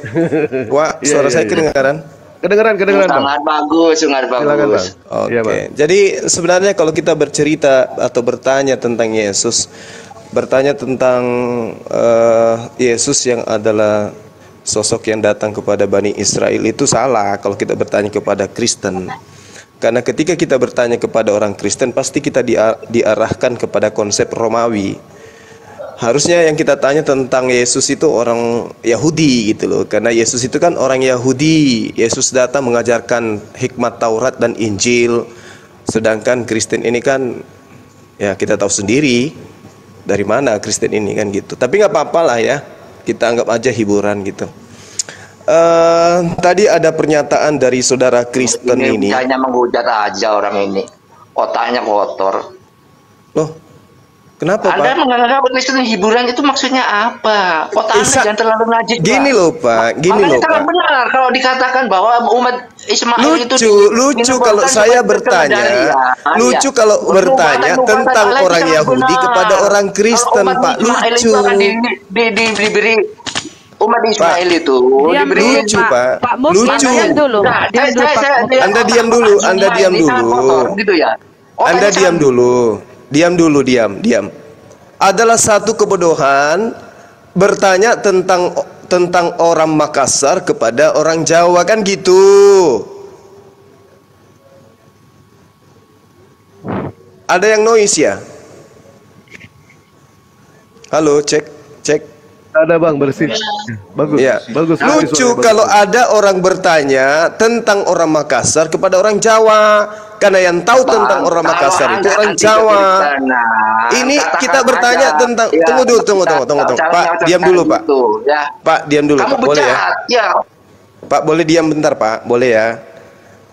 Wah, suara saya kedengaran. Kedengeran, Bang. Sangat bagus, sangat Silakan, bagus. Bang. Oke. Iya, Bang. Jadi sebenarnya kalau kita bercerita atau bertanya tentang Yesus, bertanya tentang Yesus yang adalah sosok yang datang kepada Bani Israel, itu salah kalau kita bertanya kepada Kristen. Karena ketika kita bertanya kepada orang Kristen, pasti kita diarahkan kepada konsep Romawi. Harusnya yang kita tanya tentang Yesus itu orang Yahudi gitu loh. Karena Yesus itu kan orang Yahudi. Yesus datang mengajarkan hikmat Taurat dan Injil. Sedangkan Kristen ini kan, ya kita tahu sendiri dari mana Kristen ini kan gitu. Tapi nggak apa-apa lah ya, kita anggap aja hiburan gitu. Tadi ada pernyataan dari saudara Kristen ini. Hanya menghujat aja orang ini. Otaknya kotor. Loh, kenapa Anda Pak? menganggap Kristen hiburan itu maksudnya apa? Otak Anda jangan terlalu najis. Gini Pak. loh Pak, gini loh Pak. Benar kalau dikatakan bahwa umat Ismail itu lucu kalau saya bertanya, lucu kalau bertanya tentang orang Yahudi kepada orang Kristen, Pak. Lucu. Diberi umat Ismail itu diberi lucu, Pak. Lucu. Anda diam dulu. Anda diam dulu. Gitu ya. Anda diam dulu. Diam. Adalah satu kebodohan bertanya tentang orang Makassar kepada orang Jawa kan gitu. Ada yang noise ya? Halo, cek. Ada Bang, bersih. Bagus. Ya. Bagus. Lucu bagus. kalau ada orang bertanya tentang orang Makassar kepada orang Jawa. Karena yang tahu tentang orang Makassar itu orang Jawa. Ini kita bertanya tentang tunggu. Pak, diam dulu, Pak. Pak, diam dulu, Pak. Boleh ya? Pak, boleh diam bentar, Pak? Boleh ya?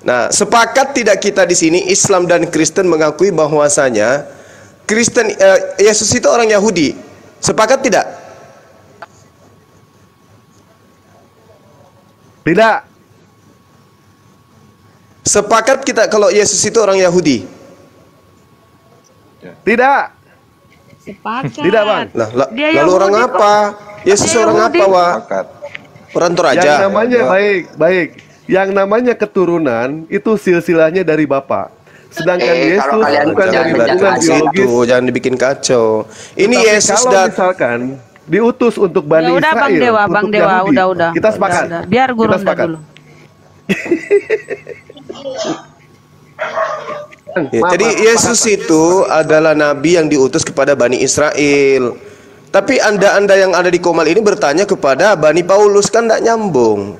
Nah, sepakat tidak kita di sini Islam dan Kristen mengakui bahwasanya Yesus itu orang Yahudi. Sepakat tidak? Tidak. Sepakat kita kalau Yesus itu orang Yahudi? Tidak. Sepakat. Tidak, Bang. Lalu orang apa? Yesus orang apa, Wak? Orang Toraja. Yang namanya baik. Yang namanya keturunan itu silsilahnya dari Bapak. Sedangkan Yesus bukan dari hubungan biologis. Jangan dibikin kacau. Ini Tetapi Yesus kalau misalkan diutus untuk Bani Udah Israel, Bang Dewa, udah. Kita sepakat. Udah. Biar guru dulu. Ya, jadi Yesus itu adalah nabi yang diutus kepada Bani Israel. Tapi anda yang ada di Komal ini bertanya kepada Bani Paulus, kan tidak nyambung.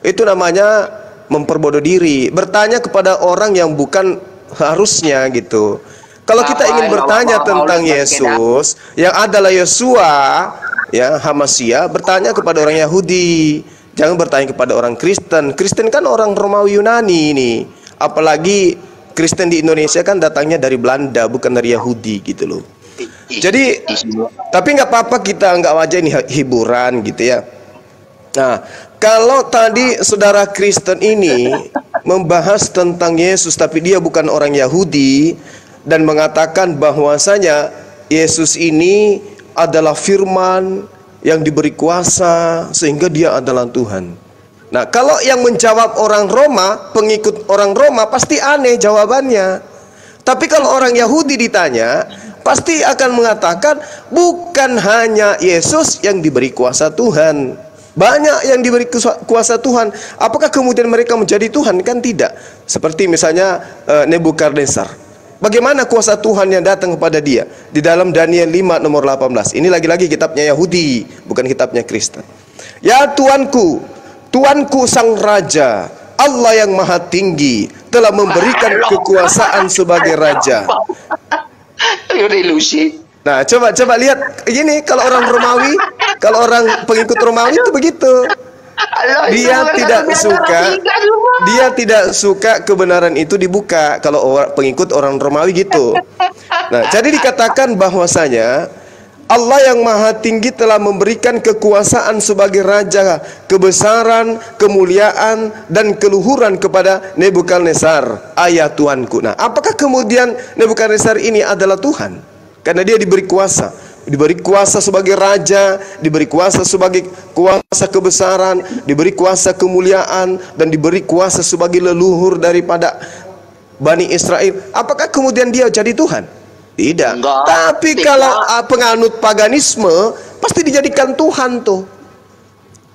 Itu namanya memperbodoh diri. Bertanya kepada orang yang bukan harusnya gitu. Kalau kita ingin bertanya tentang Yesus yang adalah Yesua, ya Hamasia, bertanya kepada orang Yahudi. Jangan bertanya kepada orang Kristen. Kristen kan orang Romawi Yunani ini. Apalagi Kristen di Indonesia kan datangnya dari Belanda, bukan dari Yahudi gitu loh. Jadi, tapi nggak apa-apa, kita nggak wajah ini hiburan gitu ya. Nah, kalau tadi saudara Kristen ini membahas tentang Yesus, tapi dia bukan orang Yahudi, dan mengatakan bahwasanya Yesus ini adalah firman yang diberi kuasa sehingga dia adalah Tuhan. Nah, kalau yang menjawab orang Roma, pengikut orang Roma, pasti aneh jawabannya. Tapi kalau orang Yahudi ditanya, pasti akan mengatakan bukan hanya Yesus yang diberi kuasa Tuhan, banyak yang diberi kuasa Tuhan. Apakah kemudian mereka menjadi Tuhan? Kan tidak. Seperti misalnya Nebukadnezar. Bagaimana kuasa Tuhan yang datang kepada dia? Di dalam Daniel 5 nomor 18. Ini lagi-lagi kitabnya Yahudi, bukan kitabnya Kristen. Ya Tuanku, Tuanku sang Raja, Allah yang maha tinggi, telah memberikan kekuasaan sebagai Raja. Ilusi. Nah, coba lihat. Ini kalau orang Romawi, kalau orang pengikut Romawi itu begitu. Dia tidak suka kebenaran itu dibuka. Kalau pengikut orang Romawi gitu. Nah, jadi dikatakan bahwasanya Allah yang maha tinggi telah memberikan kekuasaan sebagai raja, kebesaran, kemuliaan, dan keluhuran kepada Nebukadnezar, ayah Tuanku. Nah, apakah kemudian Nebukadnezar ini adalah Tuhan? Karena dia diberi kuasa. Diberi kuasa sebagai raja, diberi kuasa sebagai kuasa kebesaran, diberi kuasa kemuliaan, dan diberi kuasa sebagai leluhur daripada Bani Israel. Apakah kemudian dia jadi Tuhan? Tidak. Enggak, Tapi tidak. kalau penganut paganisme pasti dijadikan Tuhan tuh.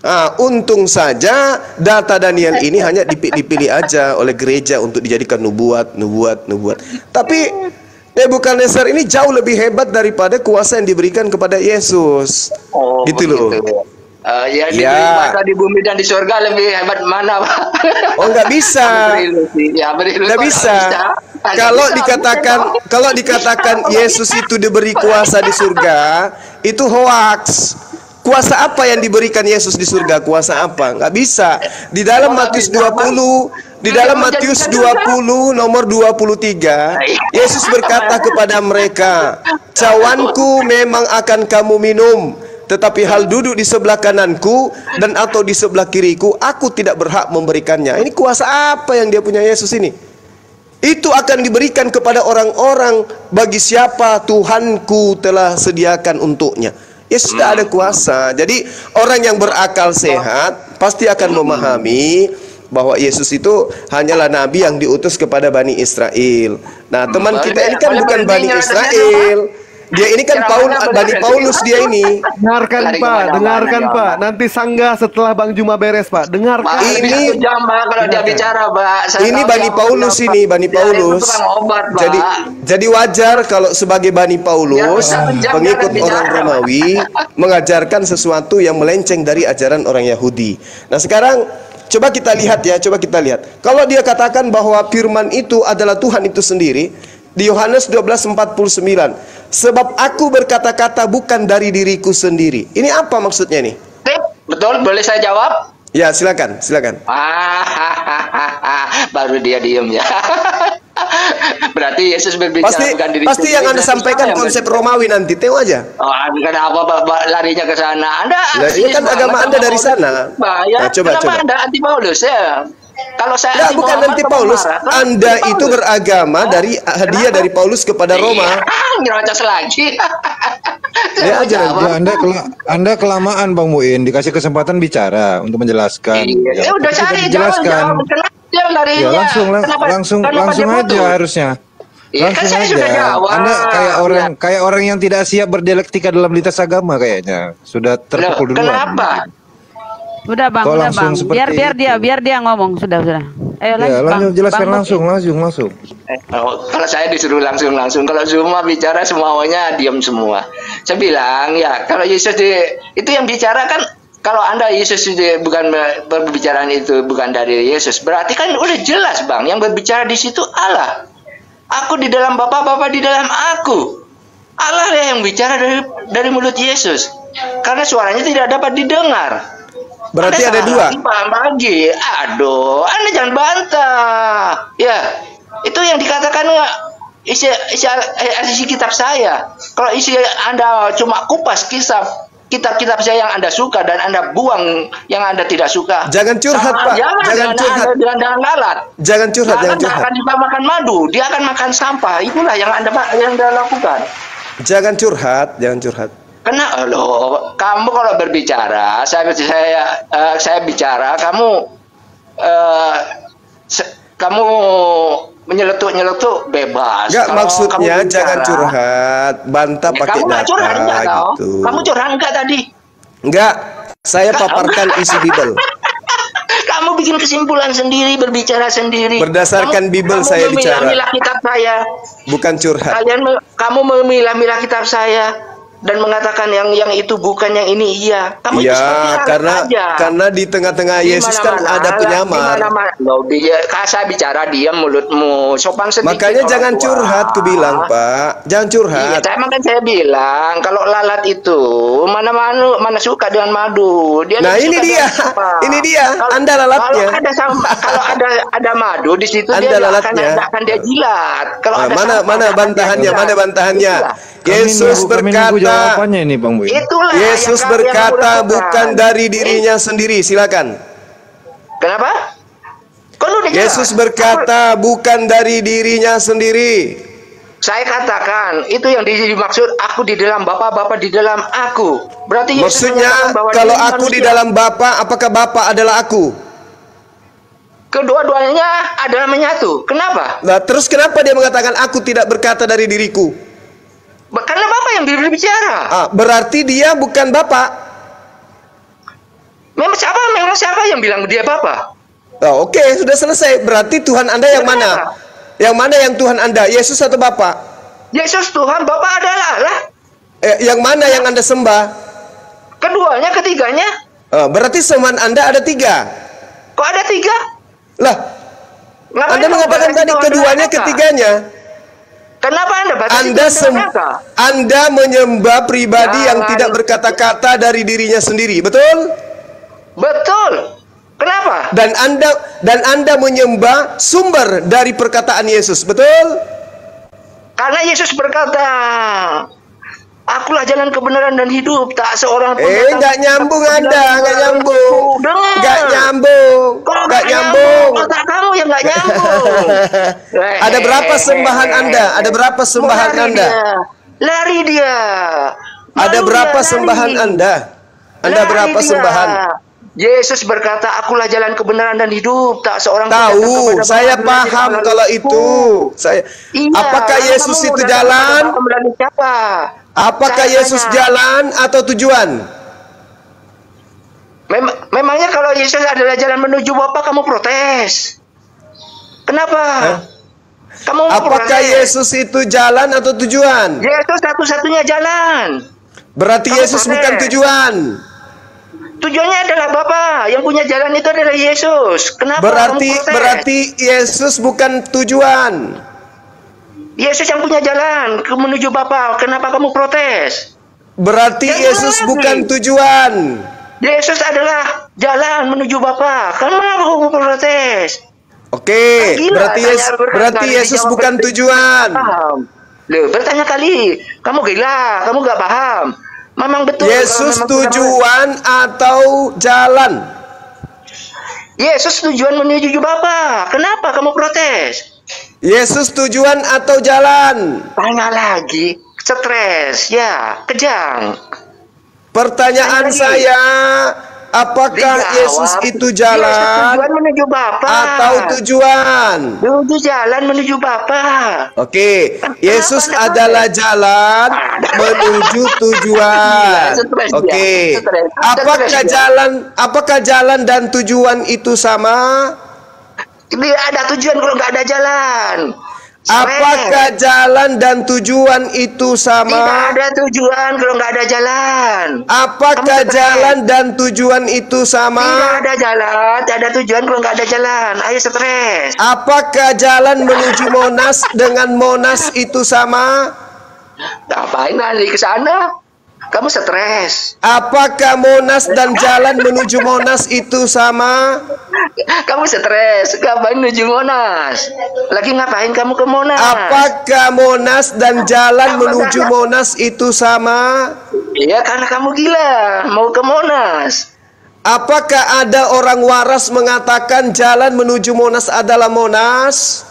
Nah, untung saja data Daniel ini hanya dipilih aja oleh gereja untuk dijadikan nubuat. Tapi Nebukadnezar ini jauh lebih hebat daripada kuasa yang diberikan kepada Yesus. Oh, gitu loh. Ya, Ya. di bumi dan di surga lebih hebat mana, Pak? Oh, nggak bisa. Berilusi. Nggak bisa. Kalau dikatakan Yesus itu diberi kuasa di surga, itu hoax. Kuasa apa yang diberikan Yesus di surga? Kuasa apa? Nggak bisa. Di dalam Matius 20, nomor 23, Yesus berkata kepada mereka, "Cawanku memang akan kamu minum, tetapi hal duduk di sebelah kananku dan atau di sebelah kiriku, aku tidak berhak memberikannya." Ini kuasa apa yang dia punya Yesus ini? Itu akan diberikan kepada orang-orang bagi siapa Tuhanku telah sediakan untuknya. Yesus tidak ada kuasa. Jadi orang yang berakal sehat pasti akan memahami bahwa Yesus itu hanyalah nabi yang diutus kepada Bani Israel. Nah, teman kita ini kan bukan Bani Israel. Dia ini kan Bani Paulus dia ini. Dengarkan Pak. Nanti sanggah setelah Bang Juma beres, Pak. Dengarkan. Ini jam, Pak, kalau dia bicara, Pak. Ini Bani Paulus ini, Bani Paulus. Jadi wajar kalau sebagai Bani Paulus, pengikut orang Romawi, mengajarkan sesuatu yang melenceng dari ajaran orang Yahudi. Nah, sekarang coba kita lihat. Kalau dia katakan bahwa firman itu adalah Tuhan itu sendiri, di Yohanes 12:49, sebab aku berkata-kata bukan dari diriku sendiri. Ini apa maksudnya nih? Betul, boleh saya jawab? Ya, silakan. Baru dia diem ya. Berarti Yesus berbicara bukan diri pasti yang Anda sampaikan konsep Romawi nanti, tengok aja. Oh, kenapa larinya ke sana? Ini kan agama Anda dari sana. Nah, coba. Anda anti Paulus ya? Kalau saya bukan anti Paulus, Anda itu beragama dari hadiah dari Paulus kepada Roma. Nyerocos lagi. Ya aja. Anda kelamaan Bang Muin, dikasih kesempatan bicara untuk menjelaskan. Ya udah cari jelaskan. Ya langsung aja harusnya. Langsung aja. Anda kayak orang yang tidak siap berdialektika dalam lintas agama kayaknya. Sudah terpukul duluan. Kenapa? Udah Bang, biar dia ngomong. Sudah. Ayo lanjut, jelaskan langsung. Kalau saya disuruh langsung. Kalau semua bicara semuanya diam semua. Saya bilang ya, kalau Yesus itu yang bicara kan, kalau Anda Yesus bukan berbicara itu bukan dari Yesus, berarti kan udah jelas Bang, yang berbicara di situ Allah. Aku di dalam Bapa, Bapa di dalam aku. Allah yang bicara dari mulut Yesus. Karena suaranya tidak dapat didengar. Berarti ada dua. Lagi, aduh, Anda jangan bantah. Ya, itu yang dikatakan nggak isi kitab saya. Kalau isi Anda cuma kupas kitab-kitab saya yang Anda suka dan Anda buang yang Anda tidak suka. Jangan curhat, Pak. Jangan curhat. Jangan lalat. Jangan curhat. Akan makan madu, dia akan makan sampah. Itulah yang Anda lakukan. Jangan curhat. Karena kamu kalau berbicara, saya bicara, kamu menyeletuk bebas. Enggak, maksudnya jangan curhat, bantah pakai data gitu. Kamu curhat enggak tadi? Enggak, saya paparkan isi Bible. Kamu bikin kesimpulan sendiri, berbicara sendiri. Berdasarkan Bible saya bicara. Kamu memilah kitab saya. Bukan curhat. Kamu memilah kitab saya dan mengatakan yang itu bukan, yang ini iya. Kamu ya, karena di tengah-tengah Yesus kan ada penyamar. Saya bicara diam mulutmu, sopan sedikit. Makanya jangan curhat, ku bilang Pak, jangan curhat. Iya, saya bilang kalau lalat itu mana suka dengan madu. Nah ini dia, Anda lalatnya. Kalau ada madu di situ, Anda dia akan dia jilat. Kalau mana bantahannya? Yesus berkata Jawabannya ini Bang Boy. Itulah Yesus yang berkata kalian bukan lakukan. dari dirinya sendiri. Silakan. Kenapa? Kan udah jelas. Yesus berkata bukan dari dirinya sendiri. Saya katakan itu yang dimaksud aku di dalam Bapa, Bapa di dalam aku. Berarti Yesus Maksudnya menyatakan bahwa kalau dia aku di manusia. dalam Bapa, apakah Bapa adalah aku? Kedua-duanya adalah menyatu. Kenapa? Nah, terus kenapa dia mengatakan aku tidak berkata dari diriku? Karena Bapa yang berbicara. Berarti dia bukan Bapa. Memang siapa yang bilang dia Bapa? Oke, sudah selesai. Berarti Tuhan Anda yang mana? Yang mana yang Tuhan Anda? Yesus atau Bapa? Yesus Tuhan, Bapa adalah Allah. Yang mana yang Anda sembah? Keduanya, ketiganya. Berarti sembahan Anda ada 3. Kok ada 3? Lah, Ngapain Anda kamu mengatakan batasi tadi Tuhan keduanya, dengan neraka? ketiganya. Kenapa Anda batasi Anda Tuhan dengan neraka? Anda menyembah pribadi yang Jangan. tidak berkata-kata dari dirinya sendiri, betul? Betul. Kenapa? Dan Anda menyembah sumber dari perkataan Yesus, betul? Karena Yesus berkata, akulah jalan kebenaran dan hidup, tak seorang pun datang Nggak nyambung kepada Anda, Allah. nggak nyambung. Dengar. Nggak nyambung. Kok Nggak nyambung. Otak kamu yang nggak nyambung. Ada berapa sembahan Anda? Ada berapa sembahan Lari Anda? dia. Lari dia. Ada Malu berapa dia, sembahan lari. Anda? Anda Lari berapa dia. sembahan? Yesus berkata, akulah jalan kebenaran dan hidup, tak seorang pun datang Tahu, kepada saya Bapa paham melalui kalau aku. itu. Iya, Apakah lalu Yesus kamu itu datang jalan? kepada Bapa melalui siapa? Apakah Saya Yesus tanya. jalan atau tujuan? Memangnya kalau Yesus adalah jalan menuju Bapa, kamu protes? Kenapa? Kamu Apakah protes? Yesus itu jalan atau tujuan? Yesus satu-satunya jalan. Berarti Kamu Yesus protes. bukan tujuan. Tujuannya adalah Bapa. Yang punya jalan itu adalah Yesus. Kenapa Berarti kamu protes? berarti Yesus bukan tujuan. Yesus yang punya jalan menuju Bapa. Kenapa kamu protes? Berarti Yang Yesus lagi. bukan tujuan. Yesus adalah jalan menuju Bapa. Kenapa kamu protes? Oke, Gila, berarti tanya Yesus, berkali-kali berarti Yesus dijawab bukan berkali-kali. tujuan. Paham. Loh, bertanya kali. Kamu gila, kamu gak paham. Memang betul. kalau Yesus memang tujuan atau jalan? Yesus tujuan menuju Bapa. Kenapa kamu protes? Yesus tujuan atau jalan? Tanya lagi. Stres, ya, kejang. Pertanyaan Tanya lagi. saya, apakah Dijawab. Yesus itu Yesus jalan tujuan menuju Bapa. atau tujuan? Menuju jalan menuju Bapa. Oke, Kenapa Yesus Anda adalah jalan menuju tujuan. Gila, stres dia. Oke, Stres. apakah Stres dia. apakah jalan dan tujuan itu sama? Tidak ada tujuan kalau nggak ada jalan. Stres. Apakah jalan dan tujuan itu Tidak sama? ada tujuan kalau nggak ada jalan. Apakah Kamu stres. jalan dan tujuan itu Tidak sama? ada jalan, tidak ada tujuan kalau nggak ada jalan. Ayo stres. Apakah jalan menuju Monas dengan Monas itu sama? Ngapain lari ke sana? Kamu stres. Apakah Monas dan jalan menuju Monas itu sama? Kamu stres. Ngapain menuju Monas? Lagi ngapain kamu ke Monas? Apakah Monas dan jalan menuju Monas itu sama? Iya, karena kamu gila mau ke Monas. Apakah ada orang waras mengatakan jalan menuju Monas adalah Monas?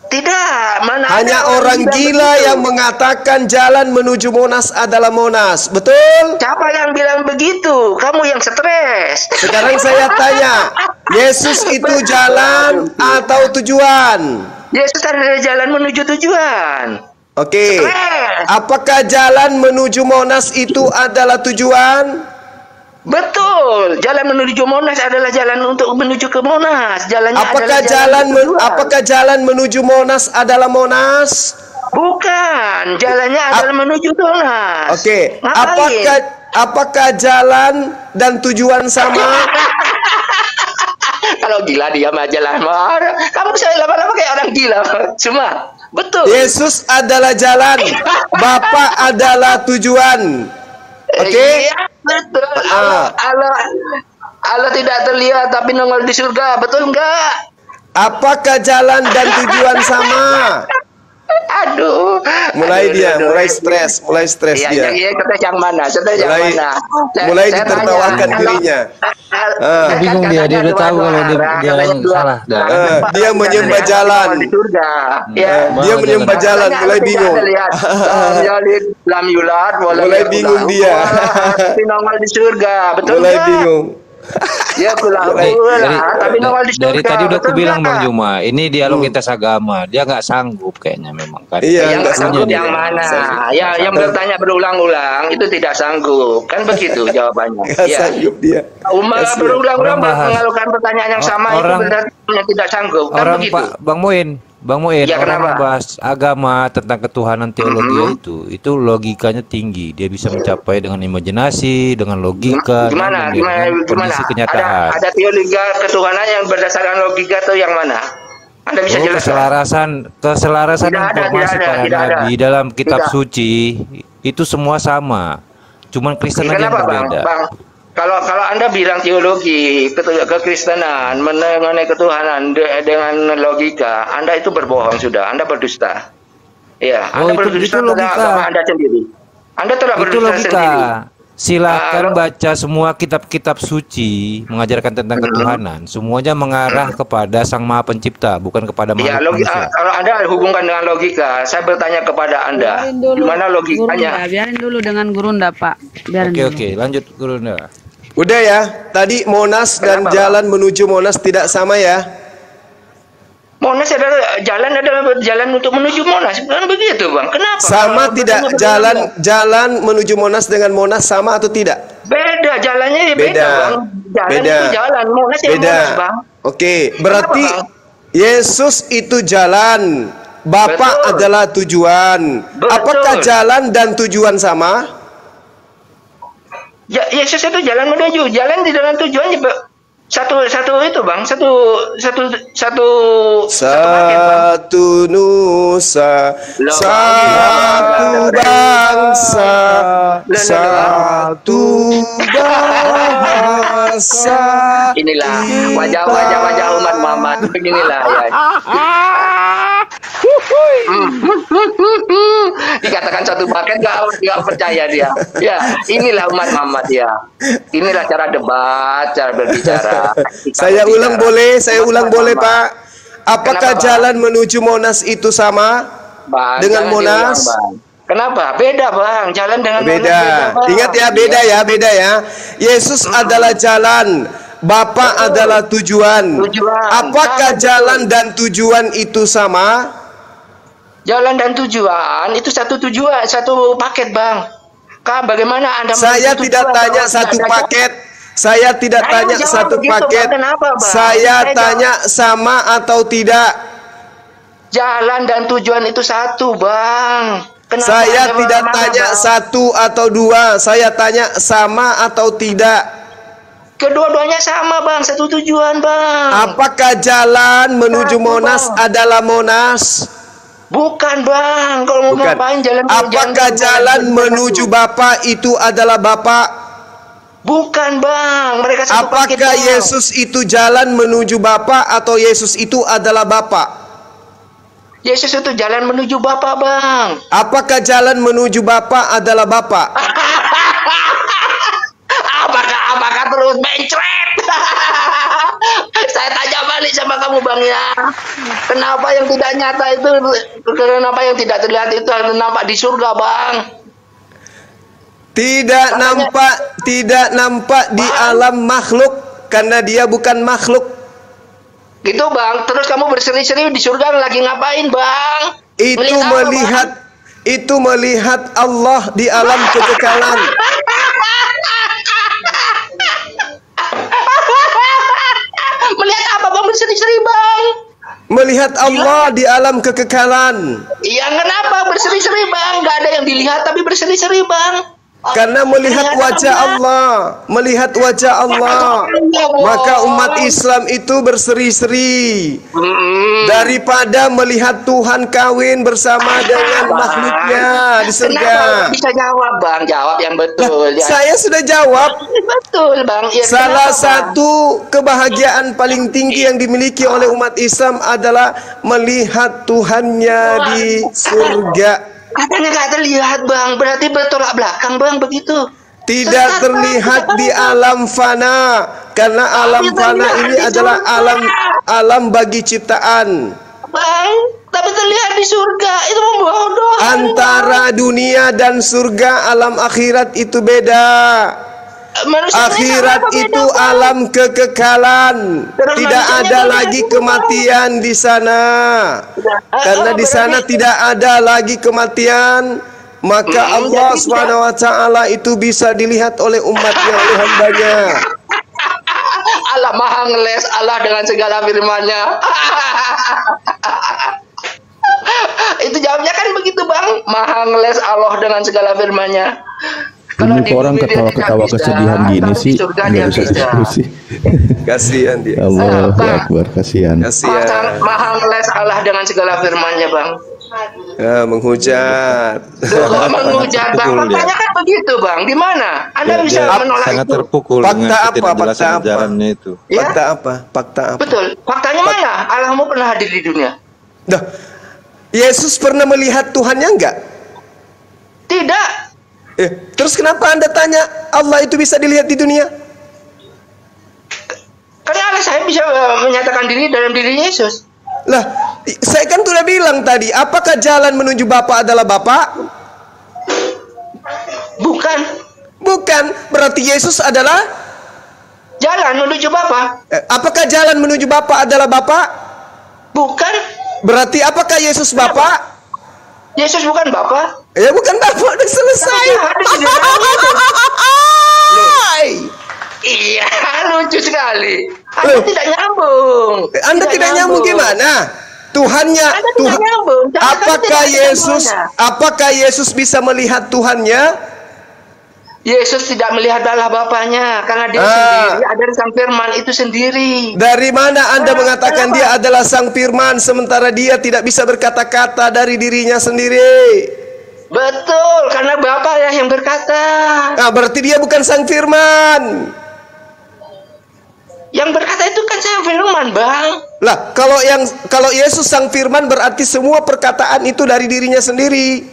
Tidak, mana Hanya ada orang bilang gila begitu. yang mengatakan jalan menuju Monas adalah Monas. Betul? Siapa yang bilang begitu? Kamu yang stres. Sekarang saya tanya, Yesus itu jalan atau tujuan? Yesus adalah jalan menuju tujuan. Oke. Stres. Apakah jalan menuju Monas itu adalah tujuan? Betul, jalan menuju Monas adalah jalan untuk menuju ke Monas. Jalannya Apakah adalah jalan tujuan. apakah jalan menuju Monas adalah Monas? Bukan, jalannya adalah menuju Monas. Oke. Ngapain? Apakah jalan dan tujuan sama? Kalau gila diam aja lah. Kamu saya lama-lama kayak orang gila. Cuma betul. Yesus adalah jalan, Bapa adalah tujuan. Oke? Iya, betul. Allah tidak terlihat tapi nongol di surga. Betul enggak? Apakah jalan dan tujuan sama? Aduh. Mulai Aduh, dia, aduh, mulai aduh. stres Iya, dia. iya, stres yang mana? Stres yang Mulai mana? mulai Saya ditertawakan tanya, dirinya. kan Bingung dia katanya udah tahu kalau dia katanya yang dua salah dah. Dia menyembah lihat jalan. di surga. Ya. Dia menyembah jalan, Katanya mulai tidak bingung. ada lihat. Lam yalid, lam yulad, walam Mulai yakul bingung lahu dia. kufuwan. Tapi nongol di surga, betul Mulai nggak? bingung. Ya kulah Dari, tapi nongol di surga. dari tadi udah aku betul bilang nggak? Bang Juma, ini dialog lintas agama. Dia nggak sanggup kayaknya memang kan. Iya, Yang nggak sanggup sanggup. yang mana? Sanggup. Ya, yang bertanya berulang-ulang itu tidak sanggup. Kan begitu jawabannya. Nggak Ya. sanggup dia. Umar berulang-ulang Orang bahas. mengalukan pertanyaan yang sama Orang- itu berarti tidak sanggup. Kan Orang begitu. Bang Muin, Ya, orang kenapa? bahas agama tentang ketuhanan teologi itu logikanya tinggi. Dia bisa mencapai dengan imajinasi, dengan logika, Gimana? dan Gimana? dengan Gimana? kondisi kenyataan. Ada teologi ketuhanan yang berdasarkan logika atau yang mana? Anda bisa Oh, jelaskan? keselarasan Tidak ada, informasi tidak ada, para tidak ada. nabi dalam kitab Tidak. suci itu semua sama. Cuman Kristen aja yang Kenapa bang? berbeda. Bang, kalau Anda bilang teologi kekristenan mengenai ketuhanan dengan logika, Anda itu berbohong sudah. Anda berdusta. Ya, Oh, Anda itu berdusta tentang logika. agama Anda sendiri. Anda telah Itu berdusta logika. sendiri. Silakan baca semua kitab-kitab suci mengajarkan tentang ketuhanan. Semuanya mengarah kepada Sang Maha Pencipta, bukan kepada Ya, makhluk manusia. kalau Anda hubungkan dengan logika, saya bertanya kepada Anda, Biarin dulu gimana logikanya? Gurunda, biarin dulu dengan Gurunda, Pak. Biarin dulu. Oke, lanjut Gurunda. Udah ya, tadi Monas dan Kenapa, jalan menuju Monas tidak sama ya. Monas adalah jalan untuk menuju Monas, bukan begitu, Bang? Kenapa? Sama Kalau tidak bertanya jalan menuju Monas dengan Monas sama atau tidak? beda, jalannya ya beda, Beda. Bang. Jalan Beda. itu jalan, Monas ya Beda. Monas, Bang. Oke, berarti Kenapa, Yesus itu jalan, Bapa Betul. adalah tujuan. Betul. Apakah jalan dan tujuan sama? Ya, Yesus itu jalan menuju, jalan di dalam tujuannya satu itu, Bang. Satu paket, Bang. Satu nusa, satu bangsa, satu bahasa. Inilah wajah umat Muhammad. Beginilah ya. Dikatakan satu paket nggak percaya dia. Ya, inilah umat Muhammad ya. Inilah cara debat, cara berbicara. Saya ulang boleh, Umat boleh Muhammad. Pak. Apakah Kenapa, Pak? jalan menuju Monas itu sama Bang, dengan jangan Monas? diulang, Bang. Kenapa? Beda, Bang. Jalan dengan Monas Beda. Bang. Ingat ya, beda ya. Yesus adalah jalan, Bapa adalah tujuan. Tujuan. Apakah Sama, jalan dan tujuan itu sama? Jalan dan tujuan itu satu tujuan, satu paket, Bang. Bagaimana Anda Saya menuju tidak tujuan tanya kalau satu tidak ada paket. Saya tidak Saya tanya jawab satu begitu, paket. Bang. Kenapa, Bang? Saya Saya tanya sama atau tidak. jalan dan tujuan itu satu, Bang. Kenapa Saya Anda tidak marah-marah, tanya Bang? satu atau dua. Saya tanya sama atau tidak. Kedua-duanya sama, Bang. Satu tujuan, Bang. Apakah jalan menuju Satu, Monas Bang. adalah Monas? Bukan, Bang. Kalau mau Bukan. ngapain jalan Apakah jalan menuju Bapa itu adalah Bapa? Bukan, Bang. Mereka satu paket, Apakah Bang. Yesus itu jalan menuju Bapa atau Yesus itu adalah Bapa? Yesus itu jalan menuju Bapa, Bang. Apakah jalan menuju Bapa adalah Bapa? Apakah terus mencret? Saya tanya balik sama kamu, Bang, ya. Kenapa yang tidak nyata itu, kenapa yang tidak terlihat itu nampak di surga, Bang? Tidak nampak di alam makhluk karena dia bukan makhluk. Gitu, Bang. Terus kamu berseri-seri di surga lagi ngapain, Bang? Itu Melihat apa, melihat Allah di alam kekekalan. Melihat apa, Bang? Berseri-seri, Bang. Melihat Allah di alam kekekalan. Iya, kenapa berseri-seri, Bang? Gak ada yang dilihat tapi berseri-seri, Bang. Karena melihat wajah Allah, melihat wajah Allah, maka umat Islam itu berseri-seri daripada melihat Tuhan kawin bersama dengan makhluknya di surga. Bisa jawab Bang, jawab yang betul. Saya sudah jawab. Betul Bang. Ya, Salah satu kebahagiaan paling tinggi yang dimiliki oleh umat Islam adalah melihat Tuhannya di surga. Katanya nggak terlihat Bang, berarti bertolak belakang Bang begitu. Tidak terlihat di alam fana, karena alam fana ini adalah alam bagi ciptaan. Bang, tapi terlihat di surga, itu membodoh. Antara dunia dan surga, alam akhirat itu beda. Akhirat itu alam kekekalan. Tidak ada lagi kematian di sana. Karena di sana tidak ada lagi kematian, maka Allah Subhanahu wa taala itu bisa dilihat oleh umatnya, oleh hambanya. Allah Maha ngeles Allah dengan segala firman-Nya. Itu jawabnya kan begitu Bang. Maha ngeles Allah dengan segala firman-Nya. Ini orang ketawa-ketawa kesedihan gini sih, nggak bisa diskusi. Kasihan dia. Allahu Akbar, kasihan. Maha ngeles Allah dengan segala firman-Nya Bang. Ya, menghujat. Menghujat Bang. Faktanya kan begitu Bang. Di mana? Anda bisa menolak sangat itu? terpukul Fakta dengan apa? ketidakjelasan Fakta apa? ajarannya itu. Ya? Fakta apa? Fakta apa? Betul. Faktanya mana? Allahmu pernah hadir di dunia? Dah. Yesus pernah melihat Tuhannya enggak? Tidak. Terus kenapa Anda tanya Allah itu bisa dilihat di dunia? Karena Allah saya bisa menyatakan diri dalam diri Yesus. Lah, saya kan sudah bilang tadi, apakah jalan menuju Bapa adalah Bapa? Bukan. Bukan, berarti Yesus adalah jalan menuju Bapa. Apakah jalan menuju Bapa adalah Bapa? Bukan. Berarti apakah Yesus Bapa? Yesus bukan Bapa. Ya bukan Bapa, udah selesai. Iya, lucu sekali. Anda tidak nyambung. Anda tidak nyambung gimana? Tuhannya, apakah Yesus bisa melihat Tuhannya? Yesus tidak melihat Allah Bapaknya karena dia sendiri adalah Sang Firman itu sendiri. Dari mana Anda mengatakan dia adalah Sang Firman sementara dia tidak bisa berkata-kata dari dirinya sendiri? Betul, karena Bapa yang berkata. Nah, berarti dia bukan Sang Firman. Yang berkata itu kan Sang Firman, Bang. Lah, kalau Yesus Sang Firman berarti semua perkataan itu dari dirinya sendiri.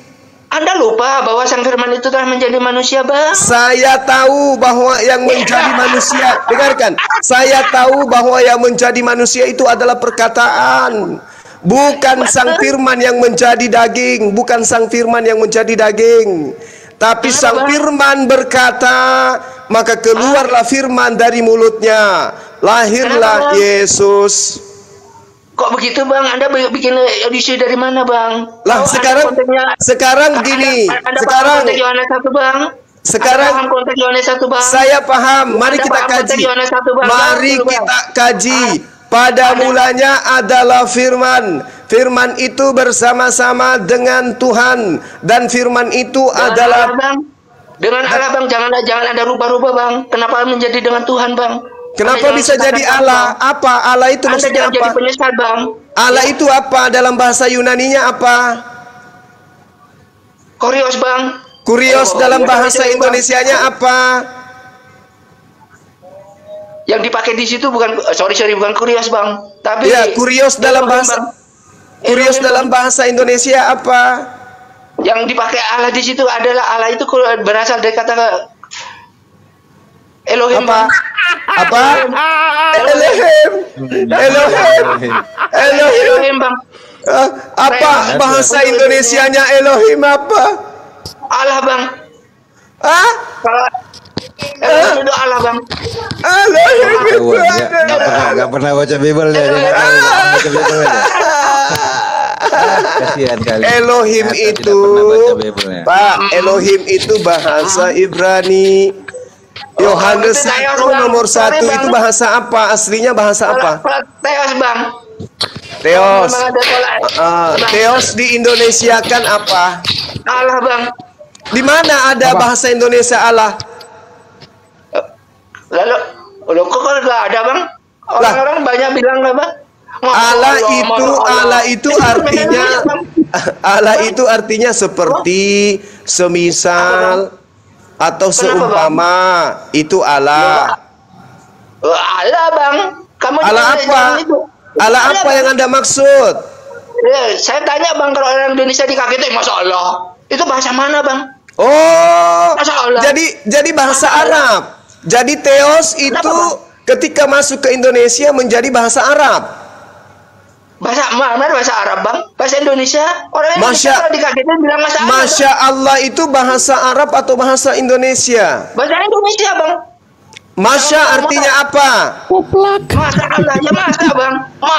Anda lupa bahwa Sang Firman itu telah menjadi manusia, Bang? Saya tahu bahwa yang menjadi manusia, dengarkan. Saya tahu bahwa yang menjadi manusia itu adalah perkataan. Bukan Sang Firman yang menjadi daging, bukan Sang Firman yang menjadi daging. Tapi Sang Firman berkata, maka keluarlah firman dari mulutnya. Lahirlah Yesus. Kok begitu Bang? Anda bikin edisi dari mana Bang? Lah sekarang gini. Sekarang saya paham. Mari kita kaji. Mari kita kaji. Pada mulanya adalah firman. Firman itu bersama-sama dengan Tuhan. Dan firman itu adalah dengan Allah Bang. Jangan Anda rubah-rubah Bang. Kenapa menjadi dengan Tuhan Bang? Kenapa bisa jadi Allah? Apa? Allah itu maksudnya apa? Jadi penyesal Bang. Allah itu apa? Dalam bahasa Yunaninya apa? Kurios Bang. Kurios dalam bahasa Indonesianya apa? Yang dipakai di situ bukan bukan kurios Bang. Tapi ya, kurios dalam bahasa Indonesia apa? Yang dipakai Allah di situ adalah Allah itu berasal dari kata Elohim apa? Apa? Elohim Bang. Apa bahasa Indonesianya Elohim apa? Allah Bang. Elohim itu Allah Bang. Gak pernah baca Bible dia. Kasihan kali. Elohim itu, Pak, Elohim itu bahasa Ibrani. Yohanes 1 nomor 1 itu bahasa apa? Aslinya bahasa apa? Theos Bang. Theos di Indonesia kan apa? Allah Bang. Di mana ada bahasa Indonesia Allah? Lalu, kok nggak ada bang? Orang-orang banyak bilang apa? Allah itu artinya seperti, semisal, atau seumpama. Itu Allah. Allah bang. Kamu Allah apa? Allah apa yang Anda maksud? Saya tanya bang, kalau orang Indonesia dikagetin, Masya Allah. Itu bahasa mana bang? Oh, jadi bahasa Arab. Jadi Theos itu ketika masuk ke Indonesia menjadi bahasa Arab. Bahasa Arab bang? Bahasa Indonesia? Orang Indonesia kalau dikagetin bilang bahasa Arab. Masya Allah itu bahasa Arab atau bahasa Indonesia? Bahasa Indonesia bang. Masya artinya apa? Masa Allah ya masa bang.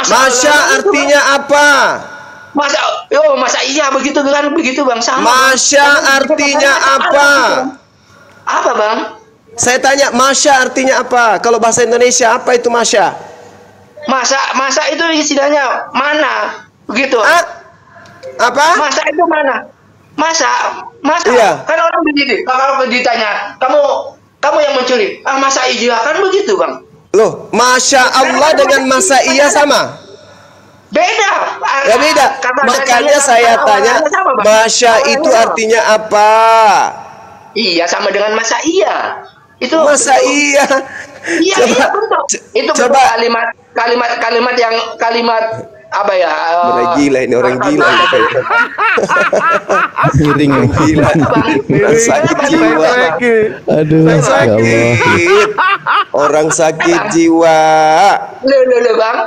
Masya artinya apa? Masa iya begitu kan? Begitu bang. Sama. Masya artinya apa? Apa bang? Saya tanya, Masya artinya apa? Kalau bahasa Indonesia apa itu Masya? Masa itu istilahnya mana? Begitu. Apa? Masa itu mana? Masa. Iya. Kan orang begini. Kalau ditanya, kamu yang mencuri. Masa iya kan begitu bang? Loh, Masya Allah dengan masa iya sama? Beda. Ya beda. Makanya saya tanya, Masya itu artinya apa? Iya sama dengan masa iya. Itu masa iya. Iya, betul. Itu coba kalimat apa ya? Orang gila ini, orang gila. Miring gila. Sakit jiwa. Aduh, sakit. Orang sakit jiwa. Loh, Bang.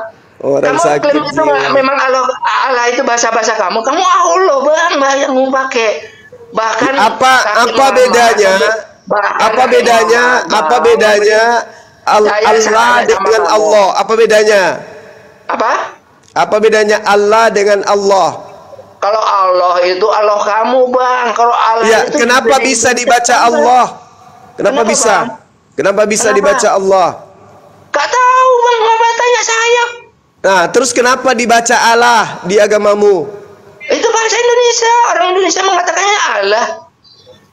Orang kamu sakit klaim itu jiwa. memang Allah itu bahasa kamu. Kamu Allah bang yang mau pakai. Bahkan apa bedanya? Apa bedanya Allah dengan Allah? Apa bedanya? Apa bedanya Allah dengan Allah? Kalau Allah itu Allah kamu bang. Kalau Allah ya, itu kenapa bisa dibaca Allah? Kenapa bisa? Bang? Kenapa bisa dibaca Allah? Gak tahu bang, ngapa tanya saya? Nah, terus kenapa dibaca Allah di agamamu? Itu bahasa Indonesia. Orang Indonesia mengatakannya Allah.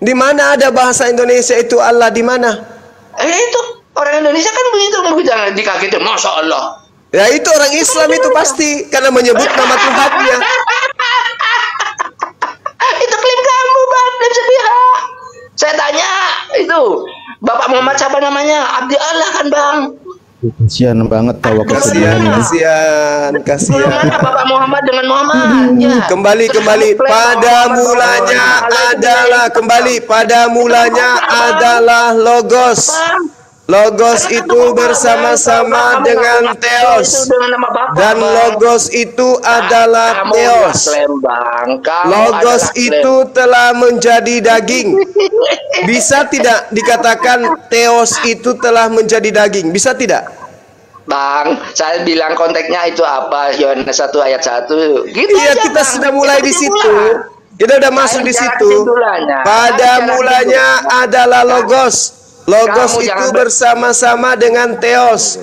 Di mana ada bahasa Indonesia itu Allah, di mana? Itu orang Indonesia kan begitu, jangan dikagetin, Masya Allah. Ya itu orang Islam itu pasti karena menyebut nama Tuhannya. Itu klaim kamu bang, klaim sepihak. Saya tanya itu Bapak Muhammad siapa namanya? Abdi Allah kan bang. Kasihan banget tahu kesedihannya. Kasihan. Mana Bapak Muhammad dengan Muhammad? Ya. Kembali pada mulanya adalah logos. Logos itu bersama-sama dengan Theos. Dan logos itu adalah Theos. Logos itu telah menjadi daging. Bisa tidak dikatakan Theos itu telah menjadi daging? Bisa tidak? Bang, saya bilang konteksnya itu apa? Yohanes 1 ayat 1. Gitu iya, aja, kita bang. sudah mulai di situ. Kita sudah masuk di situ. Pada mulanya adalah logos. Logos itu bersama-sama dengan Theos.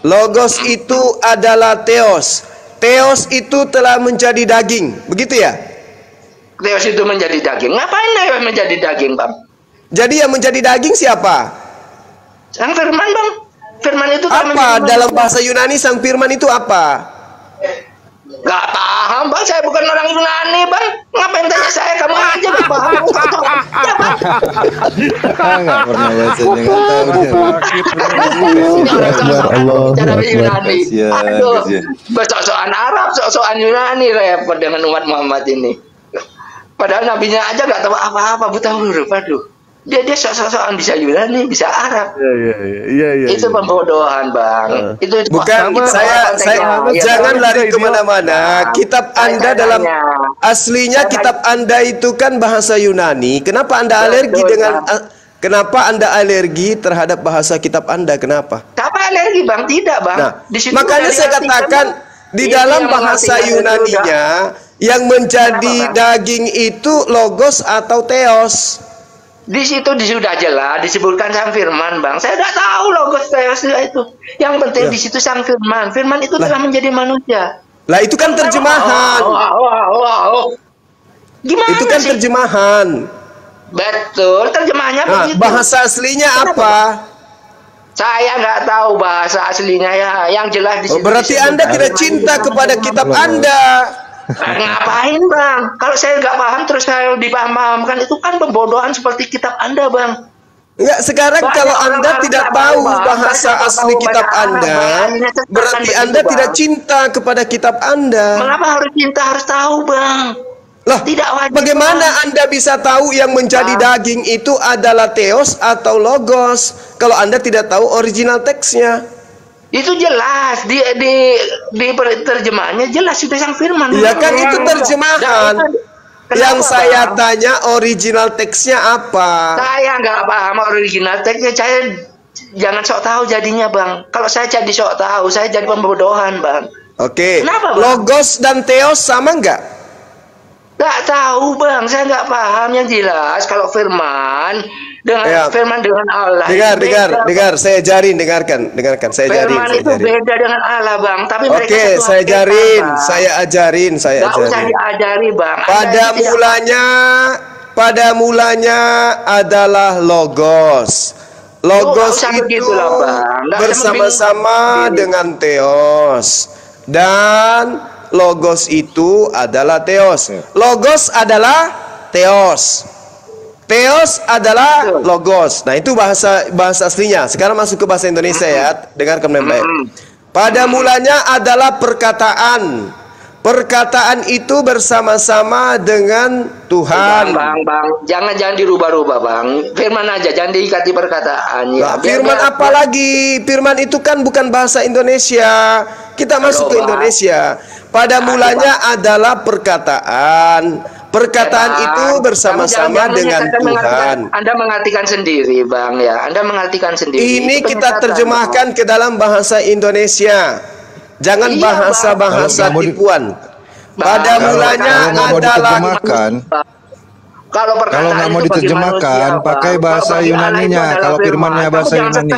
Logos itu adalah Theos. Theos itu telah menjadi daging. Begitu ya? Theos itu menjadi daging. Ngapain Theos menjadi daging, Bang? Jadi yang menjadi daging siapa? Sang Firman, Bang. Firman itu apa? Dalam bahasa Yunani sang Firman itu apa? Gak paham bang, saya bukan orang Yunani bang. Ngapain tanya saya, kamu aja gak paham. Ya bang. Gak pernah baca, jangan tahu Bicara Yunani. Aduh, sok-sokan Arab, sok-sokan Yunani repot dengan umat Muhammad ini. Padahal nabinya aja gak tahu apa-apa, buta huruf. Aduh, dia sok-sokan bisa Yunani, bisa Arab. Iya. Itu pembodohan bang. Itu bukan saya jangan lari kemana-mana. Kitab Anda dalam aslinya kitab Anda itu kan bahasa Yunani. Kenapa Anda alergi dengan? Kenapa Anda alergi terhadap bahasa kitab Anda? Kenapa? Apa alergi bang? Tidak bang. Nah, makanya saya katakan di dalam bahasa Yunaninya yang menjadi daging itu logos atau theos. Di situ sudah jelas disebutkan sang Firman, bang. Saya tidak tahu logos Theos itu. Yang penting di situ sang Firman. Firman itu telah menjadi manusia. Lah itu kan terjemahan. Gimana itu kan sih? terjemahan. Betul, terjemahnya Nah, begitu. bahasa aslinya apa? Saya nggak tahu bahasa aslinya ya. Yang jelas di Oh, situ berarti Anda tidak cinta kepada kitab Anda. Ngapain bang? Kalau saya nggak paham terus saya dipaham-pahamkan, itu kan pembodohan seperti kitab Anda bang. Enggak, sekarang Banyak kalau Anda orang-orang tidak nggak tahu Bang. bahasa Saya asli tahu kitab bahasa Arab, Anda, Bang. Ini berarti begitu, Anda Bang. tidak cinta kepada kitab Anda. Mengapa harus cinta, harus tahu bang? Lah, Tidak wajib, bagaimana Bang. Anda bisa tahu yang menjadi daging itu adalah theos atau logos kalau Anda tidak tahu original teksnya? Itu jelas di terjemahannya jelas itu yang firman. Iya kan, itu terjemahan. Kenapa, Yang saya Bang? tanya original teksnya apa? Saya nggak paham original teksnya. Saya jangan sok tahu jadinya bang. Kalau saya jadi sok tahu, saya jadi pembodohan bang. Oke, Kenapa, Bang? logos dan theos sama nggak? Nggak tahu bang, saya nggak paham. Yang jelas kalau firman dengan Ya. firman dengan Allah. itu beda, Dengar, saya ajarin, dengarkan, saya ajarin, Firman saya itu ajarin. beda dengan Allah bang. Tapi mereka Oke, satu saya hakikat, ajarin, Bang. saya ajarin. Nggak usah diajari bang. Anda Pada itu tidak- pada mulanya adalah logos. Logos usah itu begitu lah, Bang. Nggak usah bersama-sama membingungkan diri. dengan theos. Dan logos itu adalah theos. Logos adalah theos. Theos adalah logos. Nah, itu bahasa aslinya. Sekarang masuk ke bahasa Indonesia ya. Dengarkan baik-baik. Pada mulanya adalah perkataan. Perkataan itu bersama-sama dengan Tuhan. Bang, jangan dirubah-rubah bang. Firman aja, jangan diikati perkataan. Ya, Nah, firman apa lagi? Firman itu kan bukan bahasa Indonesia. Kita masuk ke Bang. Indonesia. Pada mulanya adalah perkataan. Perkataan Bang, itu bersama-sama kamu jangan dengan menyatakan Tuhan. Anda mengartikan sendiri bang ya. Anda mengartikan sendiri. Ini Itu kita penyesatan, terjemahkan ke dalam bahasa Indonesia. Jangan Iya, bahasa-bahasa Bang. tipuan. Pada Kalau- mulanya kalau nggak mau adalah diterjemahkan, Kalau kalau nggak mau diterjemahkan, pakai bahasa Yunaninya. Kalau firmannya bahasa Yunani.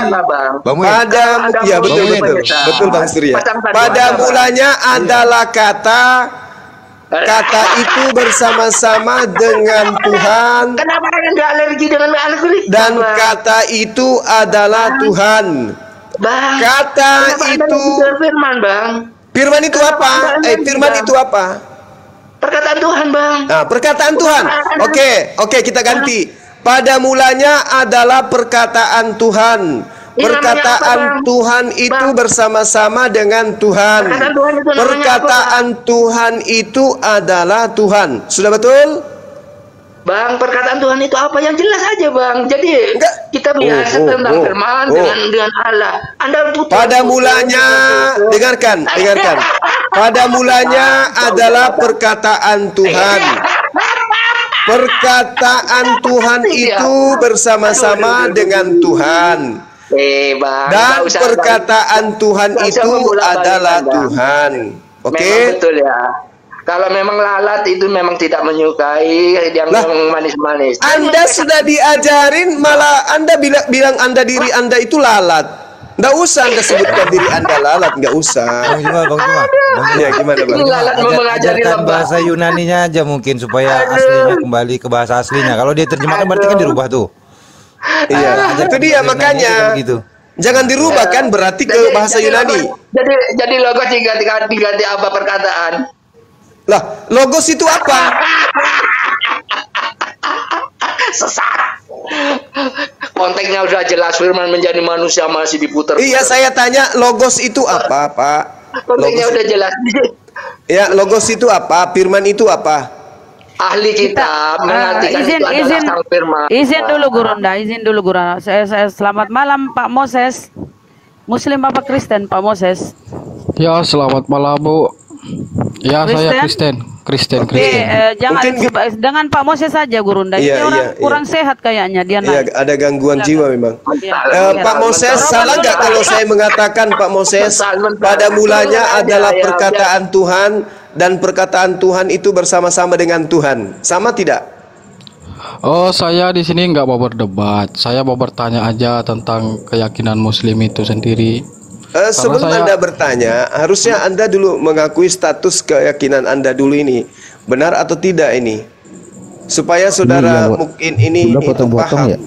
Bang Win, pada ya betul Bang Win. betul Bang Surya. Pada mulanya adalah kata itu bersama-sama dengan Tuhan Kenapa kalian nggak alergi dengan alergi? dan kata itu adalah Tuhan. Bang, Kata kenapa Anda itu alergi dengan firman bang. firman itu apa? Firman itu apa? Perkataan Tuhan bang. Nah, perkataan Tuhan. Oke, kita ganti. Pada mulanya adalah perkataan Tuhan. Ini namanya Perkataan apa, Bang? Tuhan itu Bang. bersama-sama dengan Tuhan. Perkataan Tuhan itu namanya Perkataan Tuhan itu adalah Tuhan. Sudah betul? Bang, perkataan Tuhan itu apa yang jelas aja bang. Jadi Enggak. kita biasa tentang firman dengan Allah. Anda butuh. Pada mulanya, dengarkan. Pada mulanya adalah perkataan Tuhan. Perkataan Tuhan itu bersama-sama dengan Tuhan. Bang. Dan nggak usah, perkataan Tuhan nggak usah itu membolak-balik, adalah Bang. Tuhan. Memang Oke? betul ya. Kalau memang lalat itu memang tidak menyukai yang Lah, manis-manis. Anda sudah diajarin, malah Anda bilang diri Anda itu lalat. Nggak usah Anda sebutkan diri Anda lalat, nggak usah. Bang Juma. Ya, gimana Bang? Ini lalat mau mengajari Ajarkan lebah. bahasa Yunaninya aja mungkin supaya aslinya kembali ke bahasa aslinya. Kalau dia terjemahkan berarti kan dirubah tuh. Iya, itu dia makanya. Gitu. Jangan dirubah kan berarti ke bahasa Yunani. Jadi logos diganti apa perkataan? Lah, logos itu apa? Sesat. Konteksnya udah jelas, firman menjadi manusia masih diputar. Iya, saya tanya logos itu apa, Pak? Konteksnya udah jelas. Ya, logos itu apa? Firman itu apa? Ahli kitab mengartikan itu adalah sang firman. Izin dulu Gurunda. Saya selamat malam Pak Moses. Muslim apa Kristen Pak Moses? Ya, selamat malam Bu. Ya, saya Kristen. Jangan dengan Pak Moses saja Gurunda. Ini orang kurang sehat kayaknya dia Iya, naik. ada gangguan jiwa memang. Pak Moses, salah nggak kalau saya mengatakan Pak Moses pada mulanya adalah perkataan Tuhan dan perkataan Tuhan itu bersama-sama dengan Tuhan. Sama tidak? Oh, saya di sini nggak mau berdebat. Saya mau bertanya aja tentang keyakinan Muslim itu sendiri. Sebelum Anda bertanya, harusnya Anda dulu mengakui status keyakinan Anda dulu ini. Benar atau tidak ini? supaya Iya, saudara mungkin ini udah potong-potong paham. ya.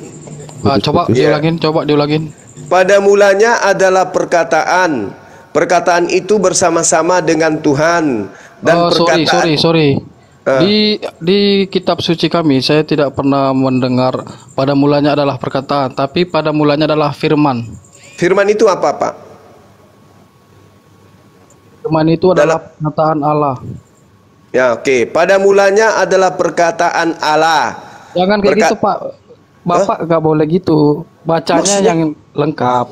Coba Iya. diulangin. Pada mulanya adalah perkataan. Perkataan itu bersama-sama dengan Tuhan dan Oh, perkataan. sorry. Di kitab suci kami saya tidak pernah mendengar pada mulanya adalah perkataan, tapi pada mulanya adalah firman. Firman itu apa, Pak? Firman itu adalah perkataan Allah. Ya, oke. Pada mulanya adalah perkataan Allah. Jangan kayak gitu, Pak. Bapak nggak boleh gitu. Bacanya Maksudnya? yang lengkap.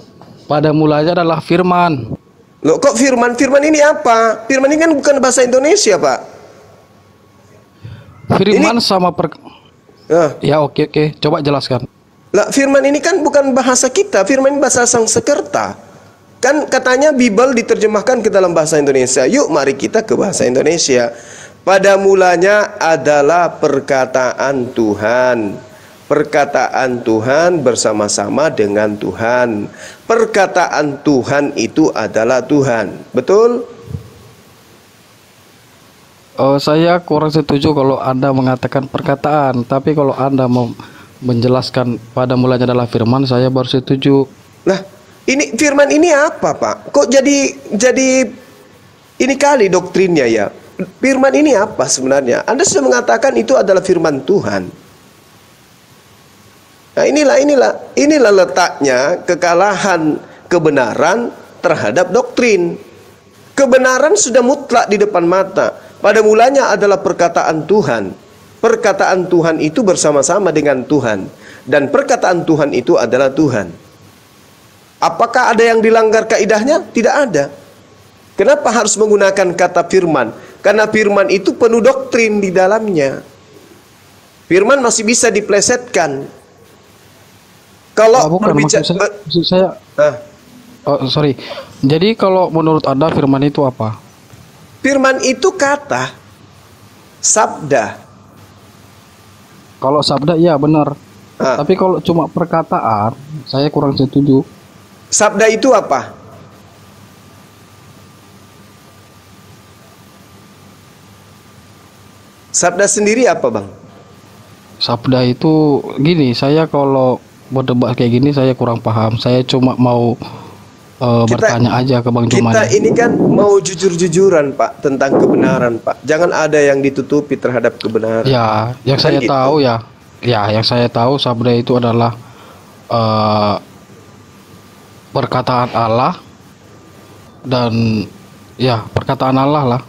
Pada mulanya adalah firman. Loh, kok firman? Firman ini apa? Firman ini kan bukan bahasa Indonesia, Pak. Firman sama Ya, oke. Coba jelaskan. Lah, firman ini kan bukan bahasa kita. Firman ini bahasa Sanskerta. Kan katanya Bible diterjemahkan ke dalam bahasa Indonesia. Yuk, mari kita ke bahasa Indonesia. Pada mulanya adalah perkataan Tuhan. Perkataan Tuhan bersama-sama dengan Tuhan. Perkataan Tuhan itu adalah Tuhan. Betul? Saya kurang setuju kalau Anda mengatakan perkataan, tapi kalau Anda mau menjelaskan pada mulanya adalah firman, saya baru setuju. Lah, ini firman ini apa, Pak? Kok jadi ini kali doktrinnya ya? Firman ini apa sebenarnya? Anda sudah mengatakan itu adalah firman Tuhan. Nah, inilah letaknya kekalahan kebenaran terhadap doktrin. Kebenaran sudah mutlak di depan mata. Pada mulanya adalah perkataan Tuhan. Perkataan Tuhan itu bersama-sama dengan Tuhan. Dan perkataan Tuhan itu adalah Tuhan. Apakah ada yang dilanggar kaidahnya? Tidak ada. Kenapa harus menggunakan kata firman? Karena firman itu penuh doktrin di dalamnya. Firman masih bisa diplesetkan. Kalau berbicara, maksud saya sorry. Jadi kalau menurut Anda firman itu apa? Firman itu kata, sabda. Kalau sabda iya benar. Tapi kalau cuma perkataan, saya kurang setuju. Sabda itu apa? Sabda sendiri apa, Bang? Sabda itu gini, saya kalau berdebat kayak gini saya kurang paham. Saya cuma mau bertanya aja ke Bang Juman. Kita ini kan mau jujur-jujuran, Pak, tentang kebenaran, Pak. Jangan ada yang ditutupi terhadap kebenaran. Ya, yang Kan saya gitu. tahu yang saya tahu sabda itu adalah perkataan Allah dan ya perkataan Allah lah.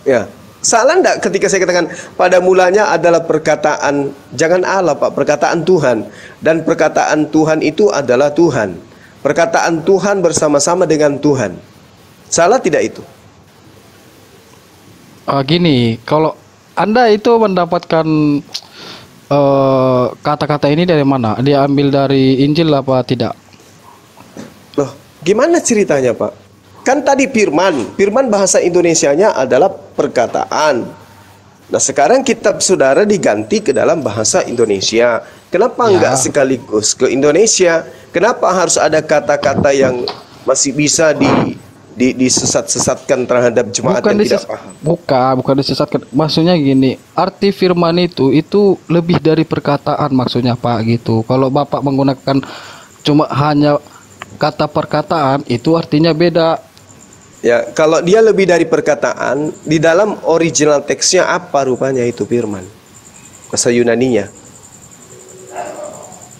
Ya. Salah enggak ketika saya katakan pada mulanya adalah perkataan, jangan Allah, Pak, perkataan Tuhan. Dan perkataan Tuhan itu adalah Tuhan. Perkataan Tuhan bersama-sama dengan Tuhan. Salah tidak itu? Gini, kalau Anda itu mendapatkan kata-kata ini dari mana? Dia ambil dari Injil apa tidak? Loh, gimana ceritanya, Pak? Kan tadi firman bahasa Indonesianya adalah perkataan. Nah, sekarang kitab saudara diganti ke dalam bahasa Indonesia. Kenapa enggak sekaligus ke Indonesia? Kenapa harus ada kata-kata yang masih bisa disesat-sesatkan terhadap jemaat yang tidak paham? Bukan disesatkan. Maksudnya gini, arti firman itu lebih dari perkataan maksudnya, Pak, gitu. Kalau Bapak menggunakan cuma hanya kata perkataan, itu artinya beda. Ya, kalau dia lebih dari perkataan, di dalam original teksnya apa rupanya itu firman? Bahasa Yunaninya.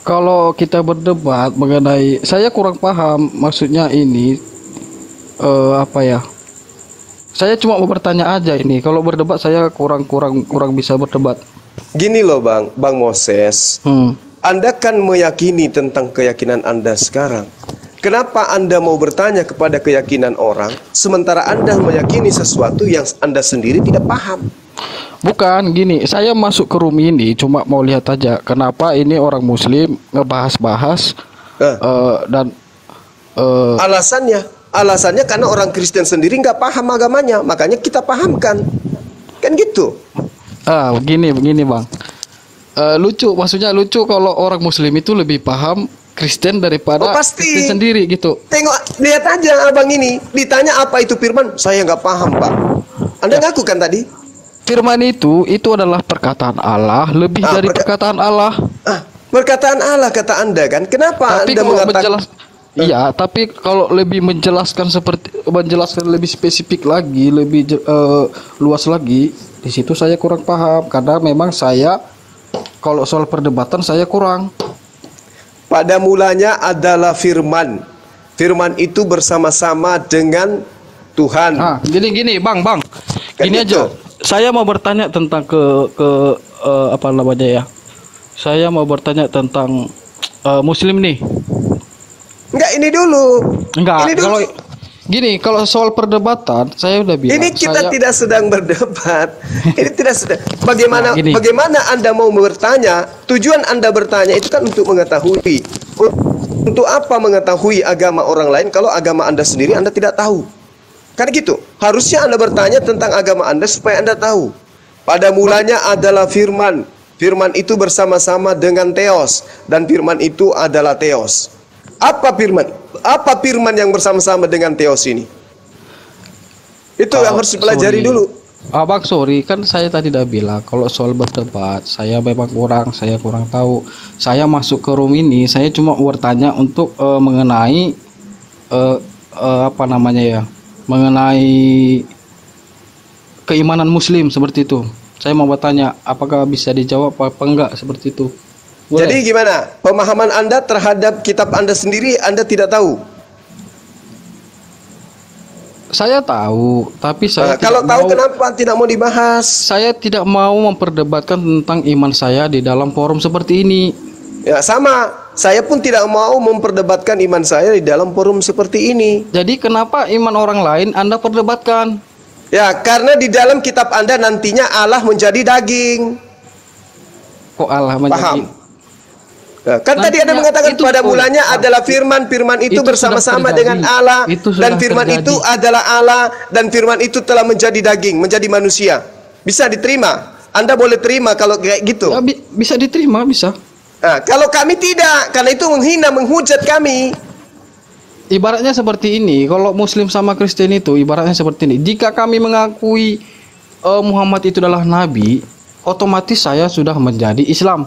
Kalau kita berdebat mengenai, saya kurang paham maksudnya ini apa ya? Saya cuma mau bertanya aja ini. Kalau berdebat saya kurang bisa berdebat. Gini loh, Bang Moses. Anda kan meyakini tentang keyakinan Anda sekarang. Kenapa Anda mau bertanya kepada keyakinan orang sementara Anda meyakini sesuatu yang Anda sendiri tidak paham? Bukan gini, saya masuk ke room ini cuma mau lihat aja kenapa ini orang Muslim ngebahas-bahas dan alasannya karena orang Kristen sendiri nggak paham agamanya, makanya kita pahamkan, kan gitu? Begini Bang, lucu, maksudnya lucu kalau orang Muslim itu lebih paham Kristen daripada Kristen sendiri gitu. Tengok, lihat aja abang ini ditanya apa itu firman, saya nggak paham, Pak. Anda ngaku kan tadi? firman itu adalah perkataan Allah, lebih dari perkataan Allah. Perkataan Allah kata Anda kan. Kenapa Tapi Anda kalau mengatakan iya, tapi kalau lebih menjelaskan lebih spesifik lagi, lebih luas lagi, di situ saya kurang paham karena memang saya kalau soal perdebatan saya kurang. pada mulanya adalah firman. Firman itu bersama-sama dengan Tuhan. Gini, Bang. Kan Gini gitu. aja. Saya mau bertanya tentang apa namanya ya? Saya mau bertanya tentang Muslim nih. Enggak, ini dulu. Enggak, Ini dulu. kalau soal perdebatan saya udah bilang. Ini kita tidak sedang berdebat. Ini tidak sedang. Nah, gini. Bagaimana Anda mau bertanya? Tujuan Anda bertanya itu kan untuk mengetahui. Untuk apa mengetahui agama orang lain kalau agama Anda sendiri Anda tidak tahu? Kan gitu. Harusnya Anda bertanya tentang agama Anda supaya Anda tahu. Pada mulanya adalah firman. Firman itu bersama-sama dengan Theos, dan firman itu adalah Theos. Apa firman? Apa firman yang bersama-sama dengan Theos ini? Itu yang harus dipelajari dulu. Abang, sorry, kan saya tadi udah bilang kalau soal berdebat saya memang kurang tahu. Saya masuk ke room ini, saya cuma bertanya untuk mengenai apa namanya ya? Mengenai keimanan Muslim seperti itu. Saya mau bertanya, apakah bisa dijawab apa enggak seperti itu? Boleh? Jadi gimana? Pemahaman Anda terhadap kitab Anda sendiri Anda tidak tahu? Saya tahu, tapi saya kalau tidak tahu mau, kenapa tidak mau dibahas? saya tidak mau memperdebatkan tentang iman saya di dalam forum seperti ini. Ya sama, saya pun tidak mau memperdebatkan iman saya di dalam forum seperti ini. Jadi kenapa iman orang lain Anda perdebatkan? Ya, karena di dalam kitab Anda nantinya Allah menjadi daging. Kok Allah menjadi? Paham? Ya, kan tadi Anda mengatakan pada mulanya adalah firman, firman itu bersama-sama dengan Allah, dan firman itu adalah Allah, dan firman itu telah menjadi daging, menjadi manusia. Bisa diterima? Anda boleh terima kalau kayak gitu? Ya, bisa diterima, bisa. Nah, kalau kami tidak, karena itu menghina, menghujat kami. Ibaratnya seperti ini, kalau Muslim sama Kristen itu ibaratnya seperti ini. Jika kami mengakui Muhammad itu adalah Nabi, otomatis saya sudah menjadi Islam.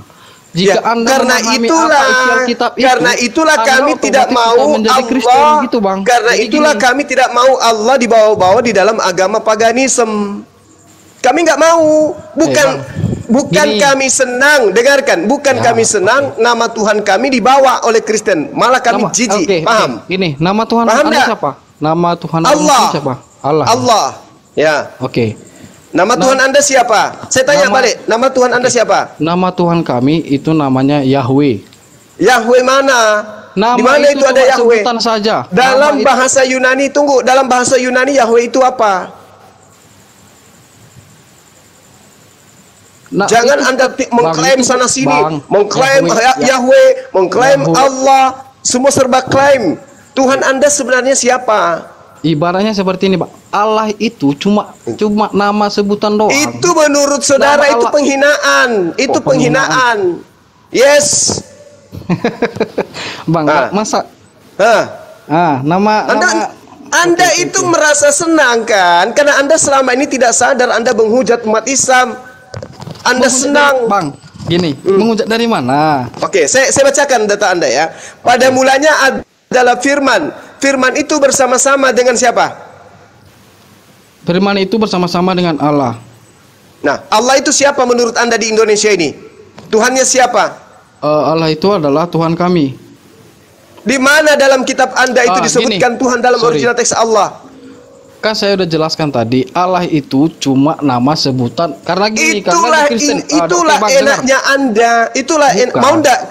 Jika Ya, Anda karena memahami itulah, apa isi Alkitab itu, karena itulah Anda kami tidak otomatis mau sudah menjadi Kristen, Allah, gitu, Bang. karena Jadi itulah gini. kami tidak mau Allah dibawa-bawa di dalam agama paganisme. Kami nggak mau, bukan Gini. kami senang, dengarkan, bukan kami senang nama Tuhan kami dibawa oleh Kristen, malah kami jijik, paham? Gini, nama Tuhan Paham Anda nggak? siapa? Nama Tuhan Allah. Anda siapa? Allah. Allah, ya. Oke. Nama Tuhan Anda siapa? Saya tanya balik, nama Tuhan Anda siapa? Nama Tuhan kami itu namanya Yahweh. Yahweh mana? Nama Di mana itu ada cuma Yahweh? sebutan saja. Dalam Nama bahasa Yunani, tunggu, dalam bahasa Yunani Yahweh itu apa? Jangan itu Anda mengklaim itu, sana sini, Bang, mengklaim Yahweh, mengklaim Yahweh. Allah, semua serba klaim. Tuhan Anda sebenarnya siapa? Ibaratnya seperti ini, Pak. Allah itu cuma nama sebutan doang. Itu menurut saudara Nama itu Allah. penghinaan. Itu Oh, penghinaan. Yes. Bang, masa nama Anda itu merasa senang kan? Karena Anda selama ini tidak sadar Anda menghujat umat Islam. Anda senang. Bang, gini, menghujat dari mana? Oke, saya bacakan data Anda ya. Pada mulanya adalah firman. Firman itu bersama-sama dengan siapa? Firman itu bersama-sama dengan Allah. Nah, Allah itu siapa menurut Anda di Indonesia ini? Tuhannya siapa? Allah itu adalah Tuhan kami. Di mana dalam kitab Anda itu disebutkan gini. Tuhan dalam Sorry. original teks Allah? Kan saya udah jelaskan tadi, Allah itu cuma nama sebutan. Karena gini, karena di Kristen, Itulah Bang, enaknya Anda. Itulah Bukan. mau enggak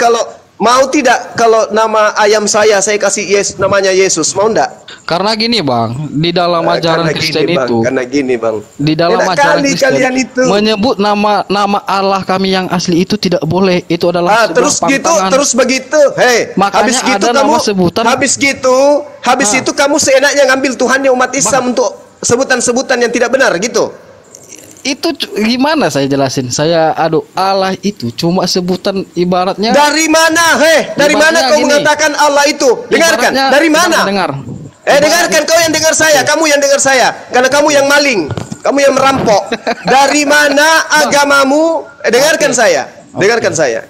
mau tidak kalau nama ayam saya kasih namanya Yesus, mau enggak? Karena gini, Bang, di dalam ajaran Kristen itu, Karena gini, Bang. di dalam Enak ajaran kali Kristen kalian itu. menyebut nama Allah kami yang asli itu tidak boleh. Itu adalah sebuah terus gitu, pantangan. terus begitu. Hei, Makanya habis gitu ada kamu nama sebutan. habis itu kamu seenaknya ngambil Tuhannya umat Islam untuk sebutan-sebutan yang tidak benar gitu. Itu gimana saya jelasin? Allah itu cuma sebutan ibaratnya. Dari mana? Dari mana kau mengatakan Allah itu? Dengarkan. Ibaratnya, Dari mana? dengar. Dengarkan, kau yang dengar saya, kamu yang dengar saya. Karena kamu yang maling. Kamu yang merampok. Dari mana agamamu? Dengarkan saya. Dengarkan saya.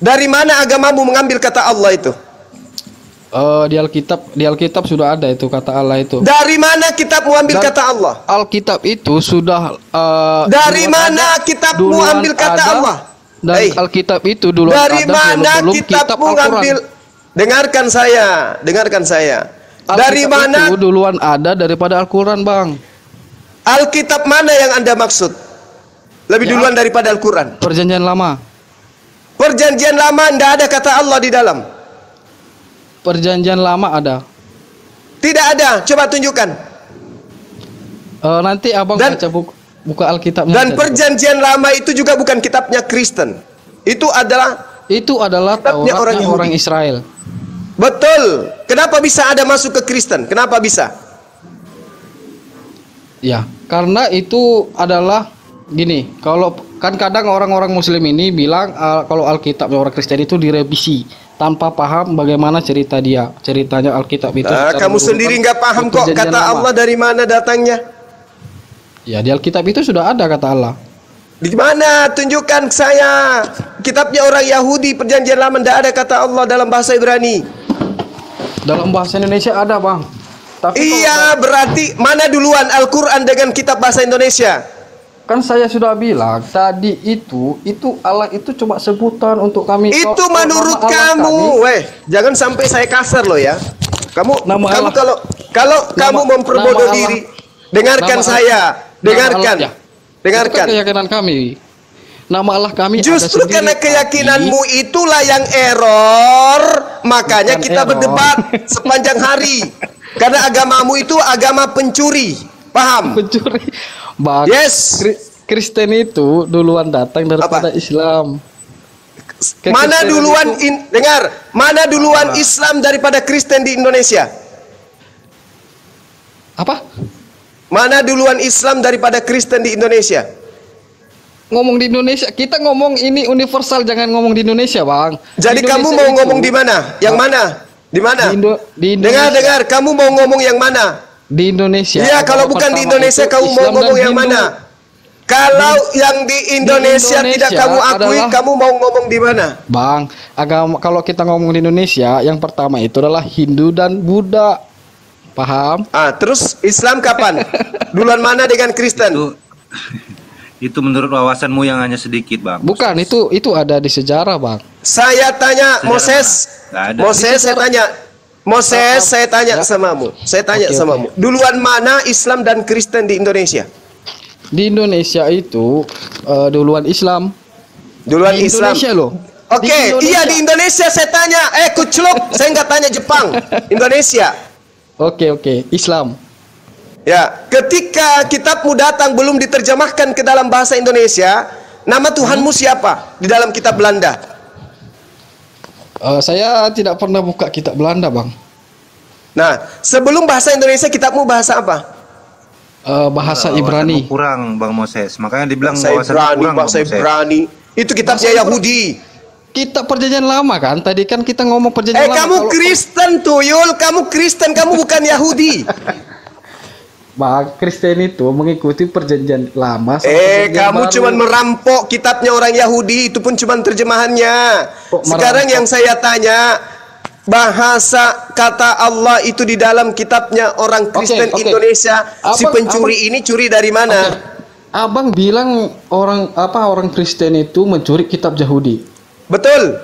Dari mana agamamu mengambil kata Allah itu? Di Alkitab sudah ada itu kata Allah itu. Dari mana kitabmu ambil kata Allah? Alkitab itu sudah dari mana kitabmu ambil kata Allah? Dan Alkitab itu dulu dari ada mana sebelum kitab kitabmu Al-Quran. ngambil? Dengarkan saya, dengarkan saya. Dari Alkitab mana itu duluan ada daripada Al-Quran, Bang? Alkitab mana yang Anda maksud? Lebih duluan daripada Al-Quran. Perjanjian Lama. Perjanjian Lama tidak ada kata Allah di dalam. Perjanjian Lama ada. Tidak ada. Coba tunjukkan. Nanti abang baca buka Alkitabnya. Dan perjanjian Lama itu juga bukan kitabnya Kristen. Itu adalah Tauratnya orang orang Israel. Betul. Kenapa bisa ada masuk ke Kristen? Kenapa bisa? Ya, karena itu adalah gini. Kalau kan kadang orang-orang Muslim ini bilang kalau Alkitabnya orang Kristen itu direvisi tanpa paham bagaimana ceritanya Alkitab itu. Nah, kamu sendiri nggak paham kok kata Allah dari mana datangnya? Ya, di Alkitab itu sudah ada kata Allah. Di mana? Tunjukkan saya. Kitabnya orang Yahudi, perjanjian lama tidak ada kata Allah dalam bahasa Ibrani. Dalam bahasa Indonesia ada, Bang. Tapi iya, berarti mana duluan Al-Quran dengan kitab bahasa Indonesia? Kan saya sudah bilang tadi itu Allah itu cuma sebutan untuk kami. Itu menurut kamu, jangan sampai saya kasar loh ya. Kamu kalau kamu memperbodoh diri, dengarkan saya, dengarkan. Dengarkan. Itu keyakinan kami. Nama Allah kami justru ada karena keyakinanmu itulah yang error, makanya bukan kita error. berdebat sepanjang hari. Karena agamamu itu agama pencuri, paham? Pencuri. Bang, yes. Kristen itu duluan datang daripada Islam. Mana duluan dengar, mana duluan Islam daripada Kristen di Indonesia? Apa? Mana duluan Islam daripada Kristen di Indonesia? Ngomong di Indonesia, kita ngomong ini universal, jangan ngomong di Indonesia, Bang. Jadi kamu mau ngomong di mana? Yang mana? Di mana? Dengar, kamu mau ngomong yang mana? Di Indonesia. Iya, kalau bukan di Indonesia kamu mau ngomong yang mana? Kalau yang di Indonesia tidak kamu akui, kamu mau ngomong di mana? Bang, agama kalau kita ngomong di Indonesia, yang pertama itu adalah Hindu dan Buddha. Paham? Terus Islam kapan? Duluan mana dengan Kristen? Itu menurut wawasanmu yang hanya sedikit, Bang. Bukan, itu ada di sejarah, Bang. Saya tanya Moses. Moses saya tanya. Moses saya tanya samamu. Saya tanya samamu. Duluan mana Islam dan Kristen di Indonesia? Di Indonesia itu duluan Islam. Duluan di Islam. Indonesia loh. Oke, iya di Indonesia saya tanya. Kucluk, saya nggak tanya Jepang. Indonesia. Oke, Islam. Ya, ketika kitabmu datang belum diterjemahkan ke dalam bahasa Indonesia, nama Tuhanmu siapa di dalam kitab Belanda? Saya tidak pernah buka kitab Belanda, Bang. Nah, sebelum bahasa Indonesia, kitabmu bahasa apa? Bahasa Ibrani. Kurang, Bang Moses. Makanya dibilang bahasa Ibrani. Itu kitabnya Yahudi. Kitab perjanjian lama kan? Tadi kan kita ngomong perjanjian lama. Kamu Kristen tuyul, kamu Kristen, kamu bukan Yahudi. Bang, Kristen itu mengikuti perjanjian lama. Kamu cuma merampok kitabnya orang Yahudi, itu pun cuma terjemahannya. Sekarang yang saya tanya, bahasa kata Allah itu di dalam kitabnya orang Kristen Indonesia. Si pencuri ini curi dari mana? Abang bilang orang Kristen itu mencuri kitab Yahudi. Betul.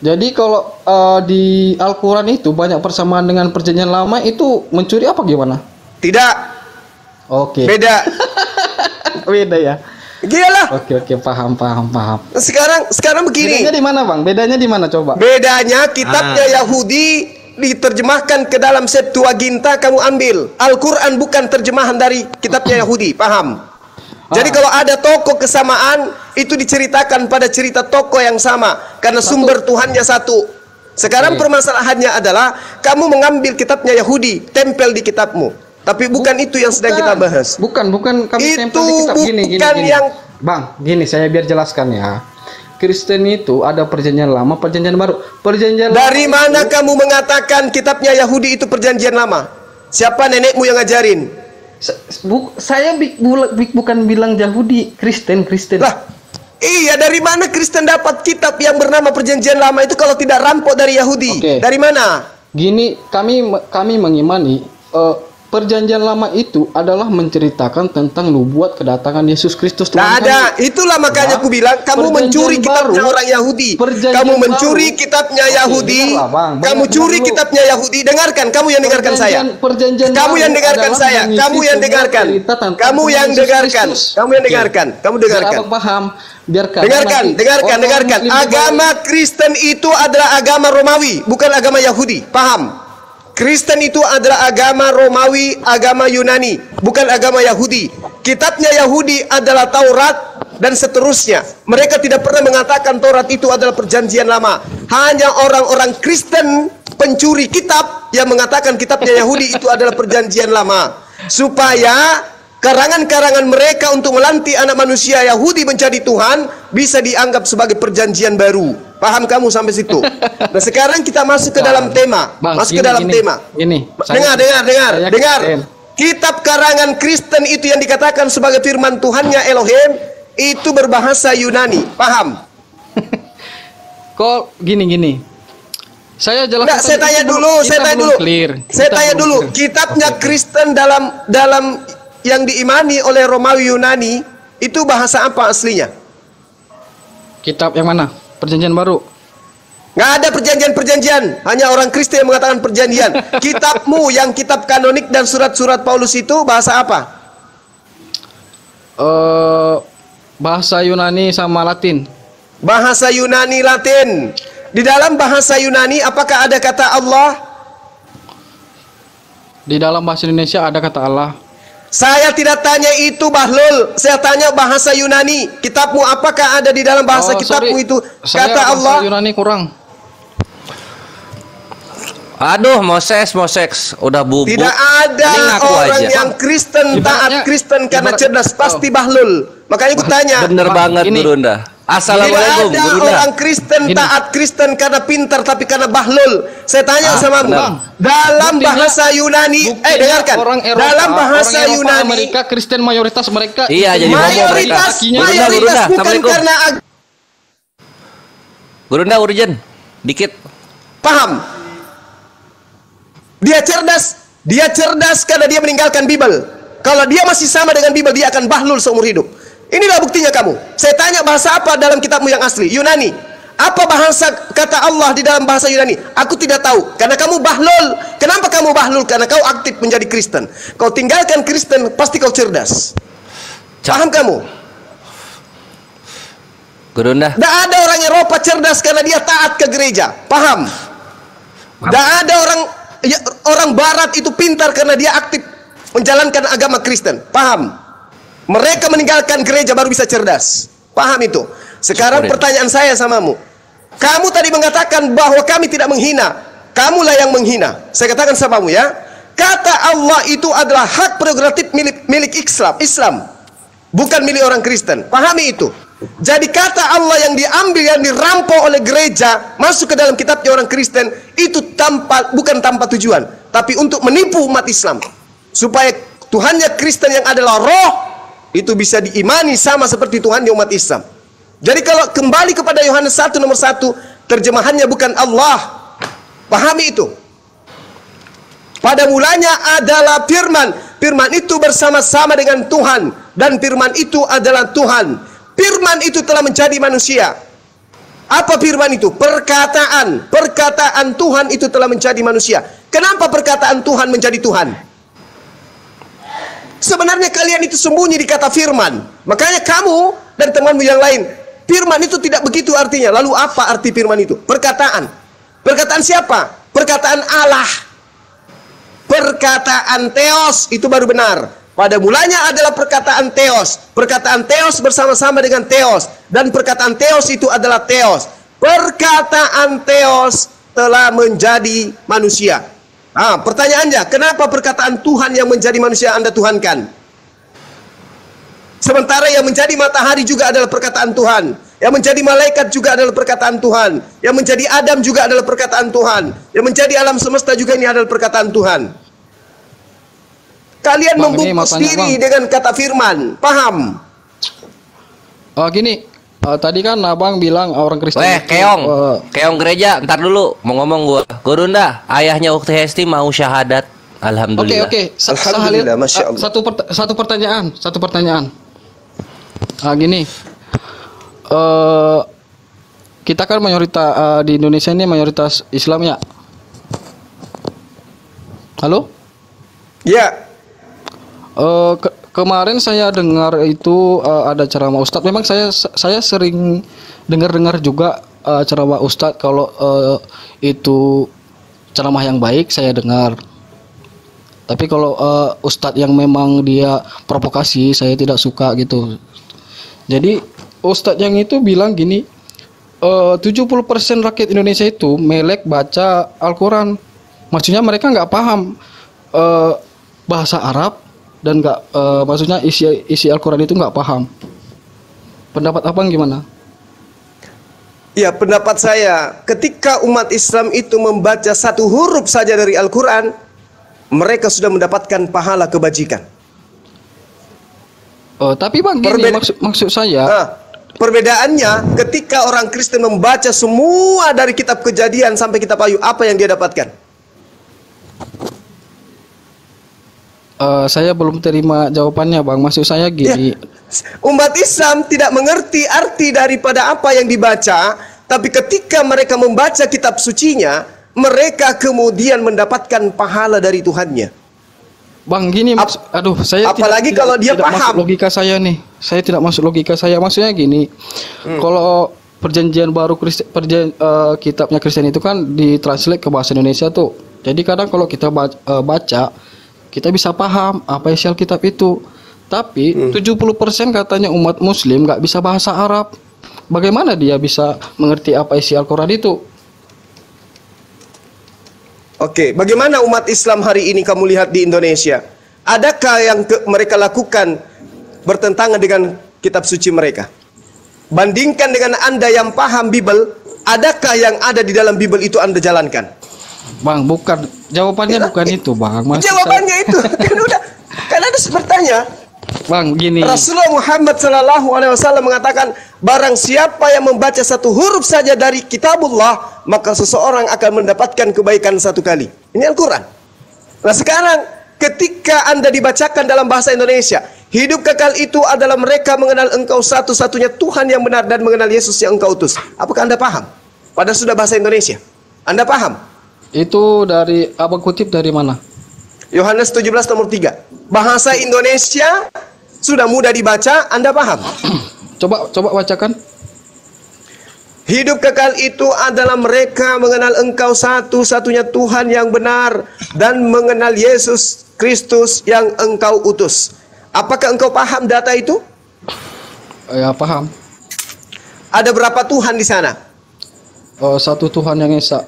Jadi kalau di Al-Quran itu banyak persamaan dengan perjanjian lama, itu mencuri apa gimana? Tidak. Oke. Beda. Beda ya. Giyalah. Oke, paham. Sekarang begini. Bedanya di mana, Bang? Bedanya di mana coba? Bedanya kitabnya Yahudi diterjemahkan ke dalam Septuaginta, kamu ambil. Al-Quran bukan terjemahan dari kitabnya Yahudi, paham? Jadi kalau ada tokoh kesamaan, itu diceritakan pada cerita tokoh yang sama, karena sumber Tuhannya satu. Sekarang permasalahannya adalah kamu mengambil kitabnya Yahudi, tempel di kitabmu. Tapi bukan itu yang sedang kita bahas. Bukan kami tempel di kitab. Gini. Bang, gini saya biar jelaskan ya. Kristen itu ada perjanjian lama, perjanjian baru. Dari mana kamu mengatakan kitabnya Yahudi itu perjanjian lama? Siapa nenekmu yang ngajarin? Saya bukan bilang Yahudi, Kristen. Lah, iya, dari mana Kristen dapat kitab yang bernama Perjanjian Lama itu kalau tidak rampok dari Yahudi? Oke. Dari mana? Gini, kami mengimani Perjanjian Lama itu adalah menceritakan tentang nubuat kedatangan Yesus Kristus Tuhan Tidak ada. kami. Itulah makanya aku bilang kamu mencuri kitabnya orang Yahudi. Kamu mencuri kitabnya Yahudi. Kamu curi kitabnya Yahudi. Dengarkan, kamu yang dengarkan saya. Kamu yang dengarkan saya. Kamu yang dengarkan. Kamu yang dengarkan. Kamu yang dengarkan. Kamu dengarkan. Paham? Dengarkan. Agama Kristen itu adalah agama Romawi, bukan agama Yahudi. Paham? Kristen itu adalah agama Romawi, agama Yunani, bukan agama Yahudi. Kitabnya Yahudi adalah Taurat dan seterusnya. Mereka tidak pernah mengatakan Taurat itu adalah Perjanjian Lama. Hanya orang-orang Kristen pencuri kitab yang mengatakan kitabnya Yahudi itu adalah Perjanjian Lama, supaya karangan-karangan mereka untuk melantik anak manusia Yahudi menjadi Tuhan bisa dianggap sebagai perjanjian baru. Paham kamu sampai situ? Nah, sekarang kita masuk ke dalam tema. Dengar. Kitab karangan Kristen itu yang dikatakan sebagai firman Tuhannya Elohim itu berbahasa Yunani. Paham? Kok gini? Saya jelaskan. Saya tanya dulu. Kitabnya Kristen dalam yang diimani oleh Romawi Yunani itu bahasa apa aslinya? Kitab yang mana? Perjanjian Baru? Nggak ada perjanjian. Hanya orang Kristen yang mengatakan perjanjian. Kitabmu yang kitab kanonik dan surat-surat Paulus itu bahasa apa? Bahasa Yunani sama Latin. Bahasa Yunani Latin. Di dalam bahasa Yunani apakah ada kata Allah? Di dalam bahasa Indonesia ada kata Allah. Saya tidak tanya itu, Bahlul. Saya tanya bahasa Yunani. Kitabmu apakah ada di dalam bahasa kitabmu itu kata Allah? Bahasa Yunani kurang. Aduh, Moses, udah bubuk. Tidak ada orang yang Kristen taat Kristen karena cerdas, pasti Bahlul. Makanya aku tanya. Bener banget, Gurunda. Assalamualaikum, tidak ada orang Kristen taat Kristen karena pintar, tapi karena Bahlul. Saya tanya sama dalam bahasa Yunani, dengarkan. Dalam bahasa Yunani, Amerika Kristen mayoritas mereka. Iya, jadi mayoritas bukan karena Gurunda urgen, dikit. Paham? Dia cerdas karena dia meninggalkan Bible. Kalau dia masih sama dengan Bible, dia akan Bahlul seumur hidup. Inilah buktinya kamu. Saya tanya bahasa apa dalam kitabmu yang asli? Yunani. Apa bahasa kata Allah di dalam bahasa Yunani? Aku tidak tahu. Karena kamu Bahlul. Kenapa kamu Bahlul? Karena kau aktif menjadi Kristen. Kau tinggalkan Kristen, pasti kau cerdas. Paham kamu? Gurunda. Tidak ada orang Eropa cerdas karena dia taat ke gereja. Paham? Tidak ada orang Barat itu pintar karena dia aktif menjalankan agama Kristen. Paham? Mereka meninggalkan gereja baru bisa cerdas. Paham itu? Sekarang pertanyaan saya samamu. Kamu tadi mengatakan bahwa kami tidak menghina. Kamulah yang menghina. Saya katakan samamu ya. Kata Allah itu adalah hak prerogatif milik Islam. Bukan milik orang Kristen. Pahami itu. Jadi kata Allah yang diambil, yang dirampok oleh gereja, masuk ke dalam kitabnya orang Kristen, itu bukan tanpa tujuan, tapi untuk menipu umat Islam. Supaya Tuhannya Kristen yang adalah roh, itu bisa diimani sama seperti Tuhan di umat Islam. Jadi kalau kembali kepada Yohanes 1 nomor 1, terjemahannya bukan Allah. Pahami itu. Pada mulanya adalah firman. Firman itu bersama-sama dengan Tuhan. Dan firman itu adalah Tuhan. Firman itu telah menjadi manusia. Apa firman itu? Perkataan. Perkataan Tuhan itu telah menjadi manusia. Kenapa perkataan Tuhan menjadi Tuhan? Sebenarnya kalian itu sembunyi di kata firman. Makanya kamu dan temanmu yang lain, firman itu tidak begitu artinya. Lalu apa arti firman itu? Perkataan. Perkataan siapa? Perkataan Allah. Perkataan Theos itu baru benar. Pada mulanya adalah perkataan Theos. Perkataan Theos bersama-sama dengan Theos. Dan perkataan Theos itu adalah Theos. Perkataan Theos telah menjadi manusia. Pertanyaannya, kenapa perkataan Tuhan yang menjadi manusia Anda tuhankan? Sementara yang menjadi matahari juga adalah perkataan Tuhan. Yang menjadi malaikat juga adalah perkataan Tuhan. Yang menjadi Adam juga adalah perkataan Tuhan. Yang menjadi alam semesta juga ini adalah perkataan Tuhan. Kalian Bang, ini mau membungkus tanya, diri Bang. dengan kata firman. Paham? Gini, tadi kan abang bilang orang Kristen Weh, itu, keong gereja, ntar dulu mau ngomong gua. Gurunda, ayahnya Ukti Hesti mau syahadat. Alhamdulillah. Oke. Alhamdulillah, Masya Allah. Satu pertanyaan. Gini, kita kan mayoritas di Indonesia ini mayoritas Islam ya. Halo? Ya. Kemarin saya dengar itu ada ceramah Ustadz. Memang saya sering dengar juga ceramah Ustadz. Kalau itu ceramah yang baik saya dengar. Tapi kalau Ustadz yang memang dia provokasi saya tidak suka gitu. Jadi Ustadz yang itu bilang gini, 70% rakyat Indonesia itu melek baca Al-Quran. Maksudnya mereka nggak paham bahasa Arab dan maksudnya isi Al-Quran itu nggak paham. Pendapat abang gimana? Ya, pendapat saya, ketika umat Islam itu membaca satu huruf saja dari Al-Quran, mereka sudah mendapatkan pahala kebajikan. Tapi bang, gini maksud saya. Perbedaannya, ketika orang Kristen membaca semua dari kitab Kejadian sampai kitab Ayub, apa yang dia dapatkan? Saya belum terima jawabannya bang. Maksud saya gini. Ya, umat Islam tidak mengerti arti daripada apa yang dibaca, tapi ketika mereka membaca kitab sucinya, mereka kemudian mendapatkan pahala dari Tuhannya. Bang gini, saya apalagi kalau dia tidak paham masuk logika saya nih. Saya tidak masuk logika saya. Maksudnya gini, kalau perjanjian baru kitabnya Kristen itu kan ditranslate ke bahasa Indonesia tuh. Jadi kadang kalau kita baca, kita bisa paham apa isi Alkitab itu. Tapi 70% katanya umat Muslim nggak bisa bahasa Arab. Bagaimana dia bisa mengerti apa isi Al-Quran itu? Oke, bagaimana umat Islam hari ini kamu lihat di Indonesia? Adakah yang mereka lakukan bertentangan dengan kitab suci mereka? Bandingkan dengan Anda yang paham Bible, adakah yang ada di dalam Bible itu Anda jalankan? Bang, bukan. Jawabannya bukan itu, Bang. Jawabannya itu kan udah. Kan Anda bertanya. Bang, gini. Rasulullah Muhammad SAW mengatakan, barang siapa yang membaca satu huruf saja dari kitabullah, maka seseorang akan mendapatkan kebaikan satu kali. Ini Al-Quran. Nah sekarang, ketika Anda dibacakan dalam bahasa Indonesia, hidup kekal itu adalah mereka mengenal Engkau satu-satunya Tuhan yang benar dan mengenal Yesus yang Engkau utus. Apakah Anda paham? Padahal sudah bahasa Indonesia. Anda paham? Itu dari abang kutip dari mana? Yohanes 17 nomor 3. Bahasa Indonesia sudah mudah dibaca, Anda paham? Coba bacakan. Hidup kekal itu adalah mereka mengenal Engkau satu-satunya Tuhan yang benar dan mengenal Yesus Kristus yang Engkau utus. Apakah engkau paham data itu? Ya, paham. Ada berapa Tuhan di sana? Satu Tuhan yang esa.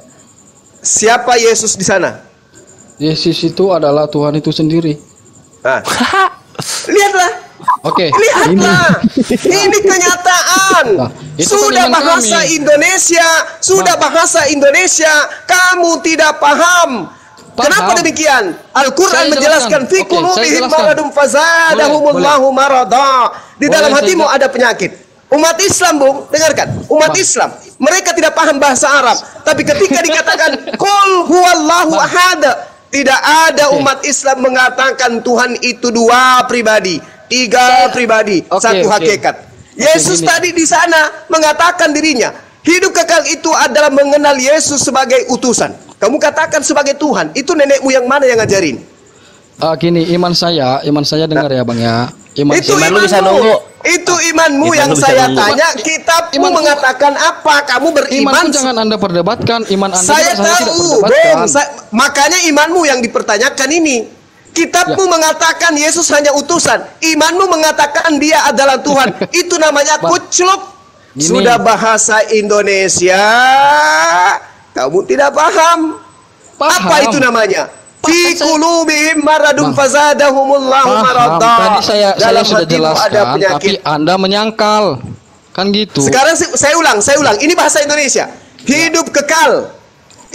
Siapa Yesus di sana? Yesus itu adalah Tuhan itu sendiri. Nah, lihatlah. Oke. Lihatlah. Ini kenyataan. Nah, sudah bahasa kami. Indonesia, sudah bahasa Indonesia, kamu tidak paham. Kenapa demikian? Al-Quran menjelaskan fi qulubihim maradun fazadahumullahu marada. Di dalam hatimu ada penyakit. Umat Islam, Bung, dengarkan. Umat Islam, mereka tidak paham bahasa Arab, tapi ketika dikatakan qul huwallahu ahad, tidak ada umat Islam mengatakan Tuhan itu dua pribadi, tiga pribadi, satu hakikat. Yesus tadi di sana mengatakan dirinya, hidup kekal itu adalah mengenal Yesus sebagai utusan. Kamu katakan sebagai Tuhan, itu nenekmu yang mana yang ngajarin? Gini, iman saya dengar ya Bang ya. Itu imanmu bisa nunggu. Itu imanmu yang saya tanya. Kitabmu mengatakan apa? Kamu beriman. Jangan Anda perdebatkan iman Anda. Saya tahu, Bung. Makanya imanmu yang dipertanyakan ini. Kitabmu mengatakan Yesus hanya utusan. Imanmu mengatakan dia adalah Tuhan. Itu namanya kucluk. Sudah bahasa Indonesia, kamu tidak paham. Apa itu namanya? Fi qulubihim maradun fazadahumullahu marada. Tadi saya sudah jelaskan, tapi Anda menyangkal. Kan gitu. Sekarang saya ulang. Ini bahasa Indonesia. Hidup kekal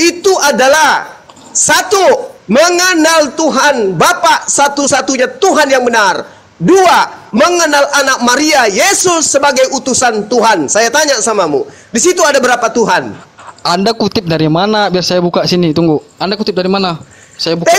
itu adalah satu, mengenal Tuhan Bapa satu-satunya Tuhan yang benar. 2, mengenal anak Maria Yesus sebagai utusan Tuhan. Saya tanya samamu, di situ ada berapa Tuhan? Anda kutip dari mana? Biar saya buka sini. Tunggu. Anda kutip dari mana? Saya buka.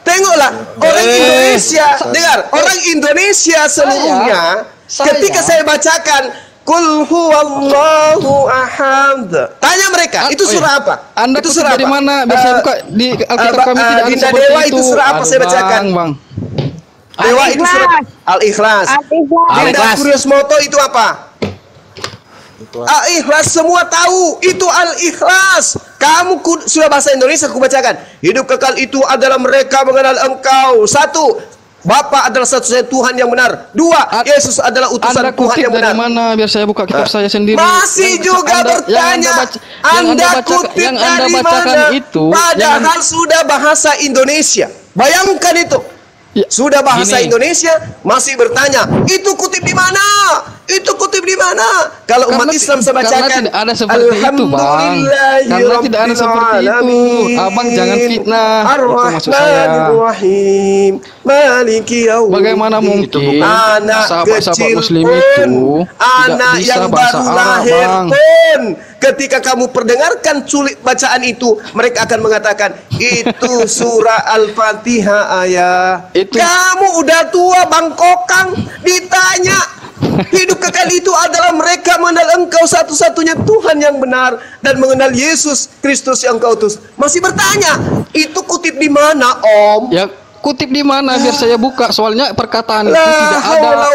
Tengoklah orang Indonesia. Dengar, orang Indonesia seluruhnya. Ketika saya bacakan Qul huwallahu ahad, tanya mereka, itu surah apa? Anda itu kutip surah dari apa? mana? Biar saya buka di Alkitab kami tidak ada Dinda seperti Dewa itu. itu surah apa? Saya bacakan. Bang. Dewa itu surat Al-Ikhlas. Dinda Kuriosmoto itu apa? Al-Ikhlas, semua tahu itu Al-Ikhlas. Kamu sudah bahasa Indonesia, aku bacakan. Hidup kekal itu adalah mereka mengenal Engkau. 1, Bapa adalah satu-satunya Tuhan yang benar. 2, Yesus adalah utusan Tuhan yang benar. Dari mana? Biar saya buka kitab saya sendiri. Masih juga bertanya. Anda kutip dari mana? Itu, padahal sudah bahasa Indonesia. Bayangkan itu. Sudah bahasa Indonesia masih bertanya, itu kutip di mana? Itu kutip di mana? Kalau umat Islam saya bacakan, tidak ada seperti itu, Bang. Karena tidak ada seperti itu. Abang jangan fitnah. Ar-Rahmanir-Rahim, Maliki Yaumiddin. Bagaimana mungkin anak sahabat-sahabat kecil Muslim pun, itu anak tidak bisa yang bahasa baru Arab, lahir Bang. pun, ketika kamu perdengarkan culik bacaan itu, mereka akan mengatakan itu surah Al-Fatihah ayah. Kamu udah tua bangkokang, ditanya hidup kekal itu adalah mereka mengenal Engkau satu-satunya Tuhan yang benar dan mengenal Yesus Kristus yang Engkau utus. Masih bertanya, itu kutip di mana, Om? Ya, kutip di mana biar saya buka, soalnya perkataan itu tidak ada.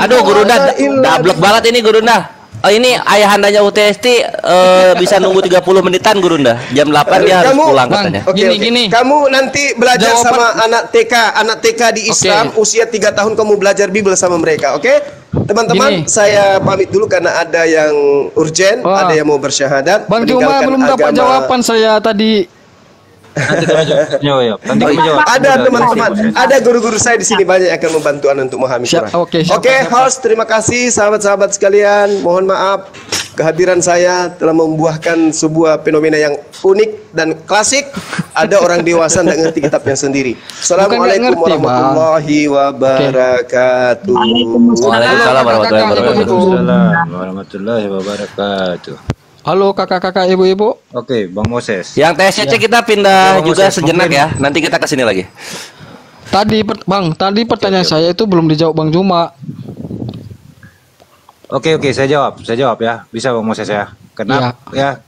Aduh, Gurunda, dablek banget ini Gurunda. Oh, ini ayahandanya UTST bisa nunggu 30 menitan Gurunda. Jam 8 dia harus pulang katanya. Gini. Kamu nanti belajar sama anak TK di Islam usia 3 tahun, kamu belajar Bible sama mereka, oke? Teman-teman, saya pamit dulu karena ada yang urgent, ada yang mau bersyahadat. Bang Juma belum dapat jawaban saya tadi. Ada teman-teman, ada guru-guru saya di sini banyak yang akan membantu Anda untuk memahami Quran. Oke, host, terima kasih sahabat-sahabat sekalian. Mohon maaf kehadiran saya telah membuahkan sebuah fenomena yang unik dan klasik. Ada orang dewasa tidak ngerti kitabnya sendiri. Assalamualaikum warahmatullahi wabarakatuh. Waalaikumsalam warahmatullahi wabarakatuh. Halo kakak-kakak, ibu-ibu. Oke, Bang Moses. Yang TSCC kita pindah juga sejenak ya. Nanti kita kesini lagi. Tadi pertanyaan saya itu belum dijawab Bang Juma. Oke, saya jawab ya. Bisa Bang Moses ya. Karena ya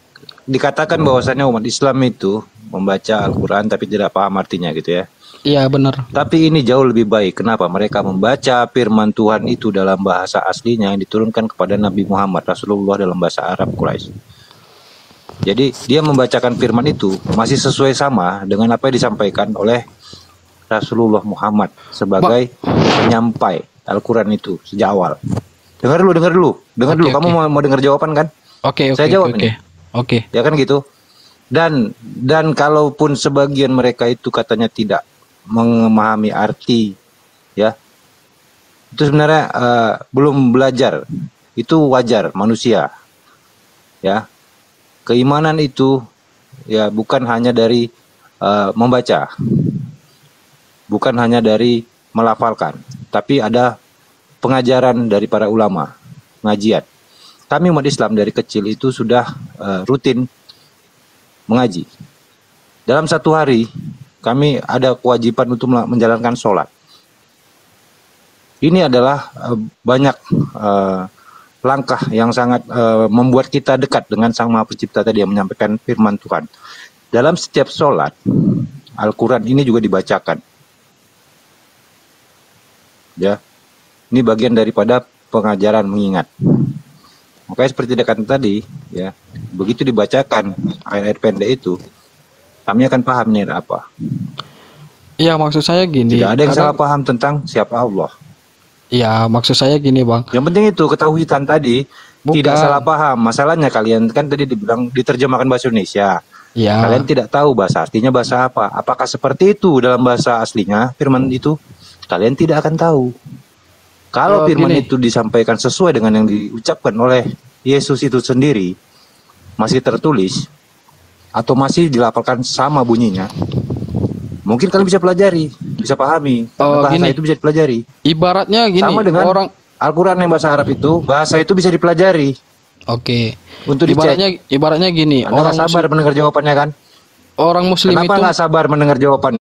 dikatakan bahwasannya umat Islam itu membaca Al-Quran tapi tidak paham artinya gitu ya. Iya benar. Tapi ini jauh lebih baik. Kenapa? Mereka membaca firman Tuhan itu dalam bahasa aslinya yang diturunkan kepada Nabi Muhammad Rasulullah dalam bahasa Arab Quraisy. Jadi dia membacakan firman itu masih sesuai sama dengan apa yang disampaikan oleh Rasulullah Muhammad sebagai penyampai Al-Quran itu sejak awal. Dengar dulu. Kamu mau dengar jawaban kan? Saya jawab ini. Ya kan gitu. Dan kalaupun sebagian mereka itu katanya tidak memahami arti, ya, itu sebenarnya belum belajar. Itu wajar manusia, ya. Keimanan itu ya bukan hanya dari membaca, bukan hanya dari melafalkan, tapi ada pengajaran dari para ulama, pengajian. Kami umat Islam dari kecil itu sudah rutin mengaji. Dalam satu hari kami ada kewajiban untuk menjalankan sholat. Ini adalah banyak langkah yang sangat membuat kita dekat dengan Sang Maha Pencipta tadi yang menyampaikan firman Tuhan. Dalam setiap sholat, Al-Quran ini juga dibacakan. Ya, ini bagian daripada pengajaran mengingat. Makanya seperti dikatakan tadi, ya, begitu dibacakan ayat-ayat pendek itu, kami akan paham ini apa. Iya, maksud saya gini. Tidak ada yang salah paham tentang siapa Allah. Iya, maksud saya gini, Bang. Yang penting itu ketahuitan tadi. Tidak salah paham. Masalahnya kalian kan tadi dibilang diterjemahkan bahasa Indonesia. Iya. Kalian tidak tahu bahasa aslinya bahasa apa. Apakah seperti itu dalam bahasa aslinya firman itu? Kalian tidak akan tahu. Kalau firman itu disampaikan sesuai dengan yang diucapkan oleh Yesus itu sendiri, masih tertulis atau masih dilafalkan sama bunyinya, Mungkin kalian bisa pelajari, bisa pahami. Bahasa Gini, itu bisa dipelajari. ibaratnya gini, Sama dengan orang Al-Quran yang bahasa Arab itu, bahasa itu bisa dipelajari. Oke. Untuk dicek. Ibaratnya gini, Anda nggak sabar mendengar jawabannya kan? orang muslim Kenapa itu nggak sabar mendengar jawaban?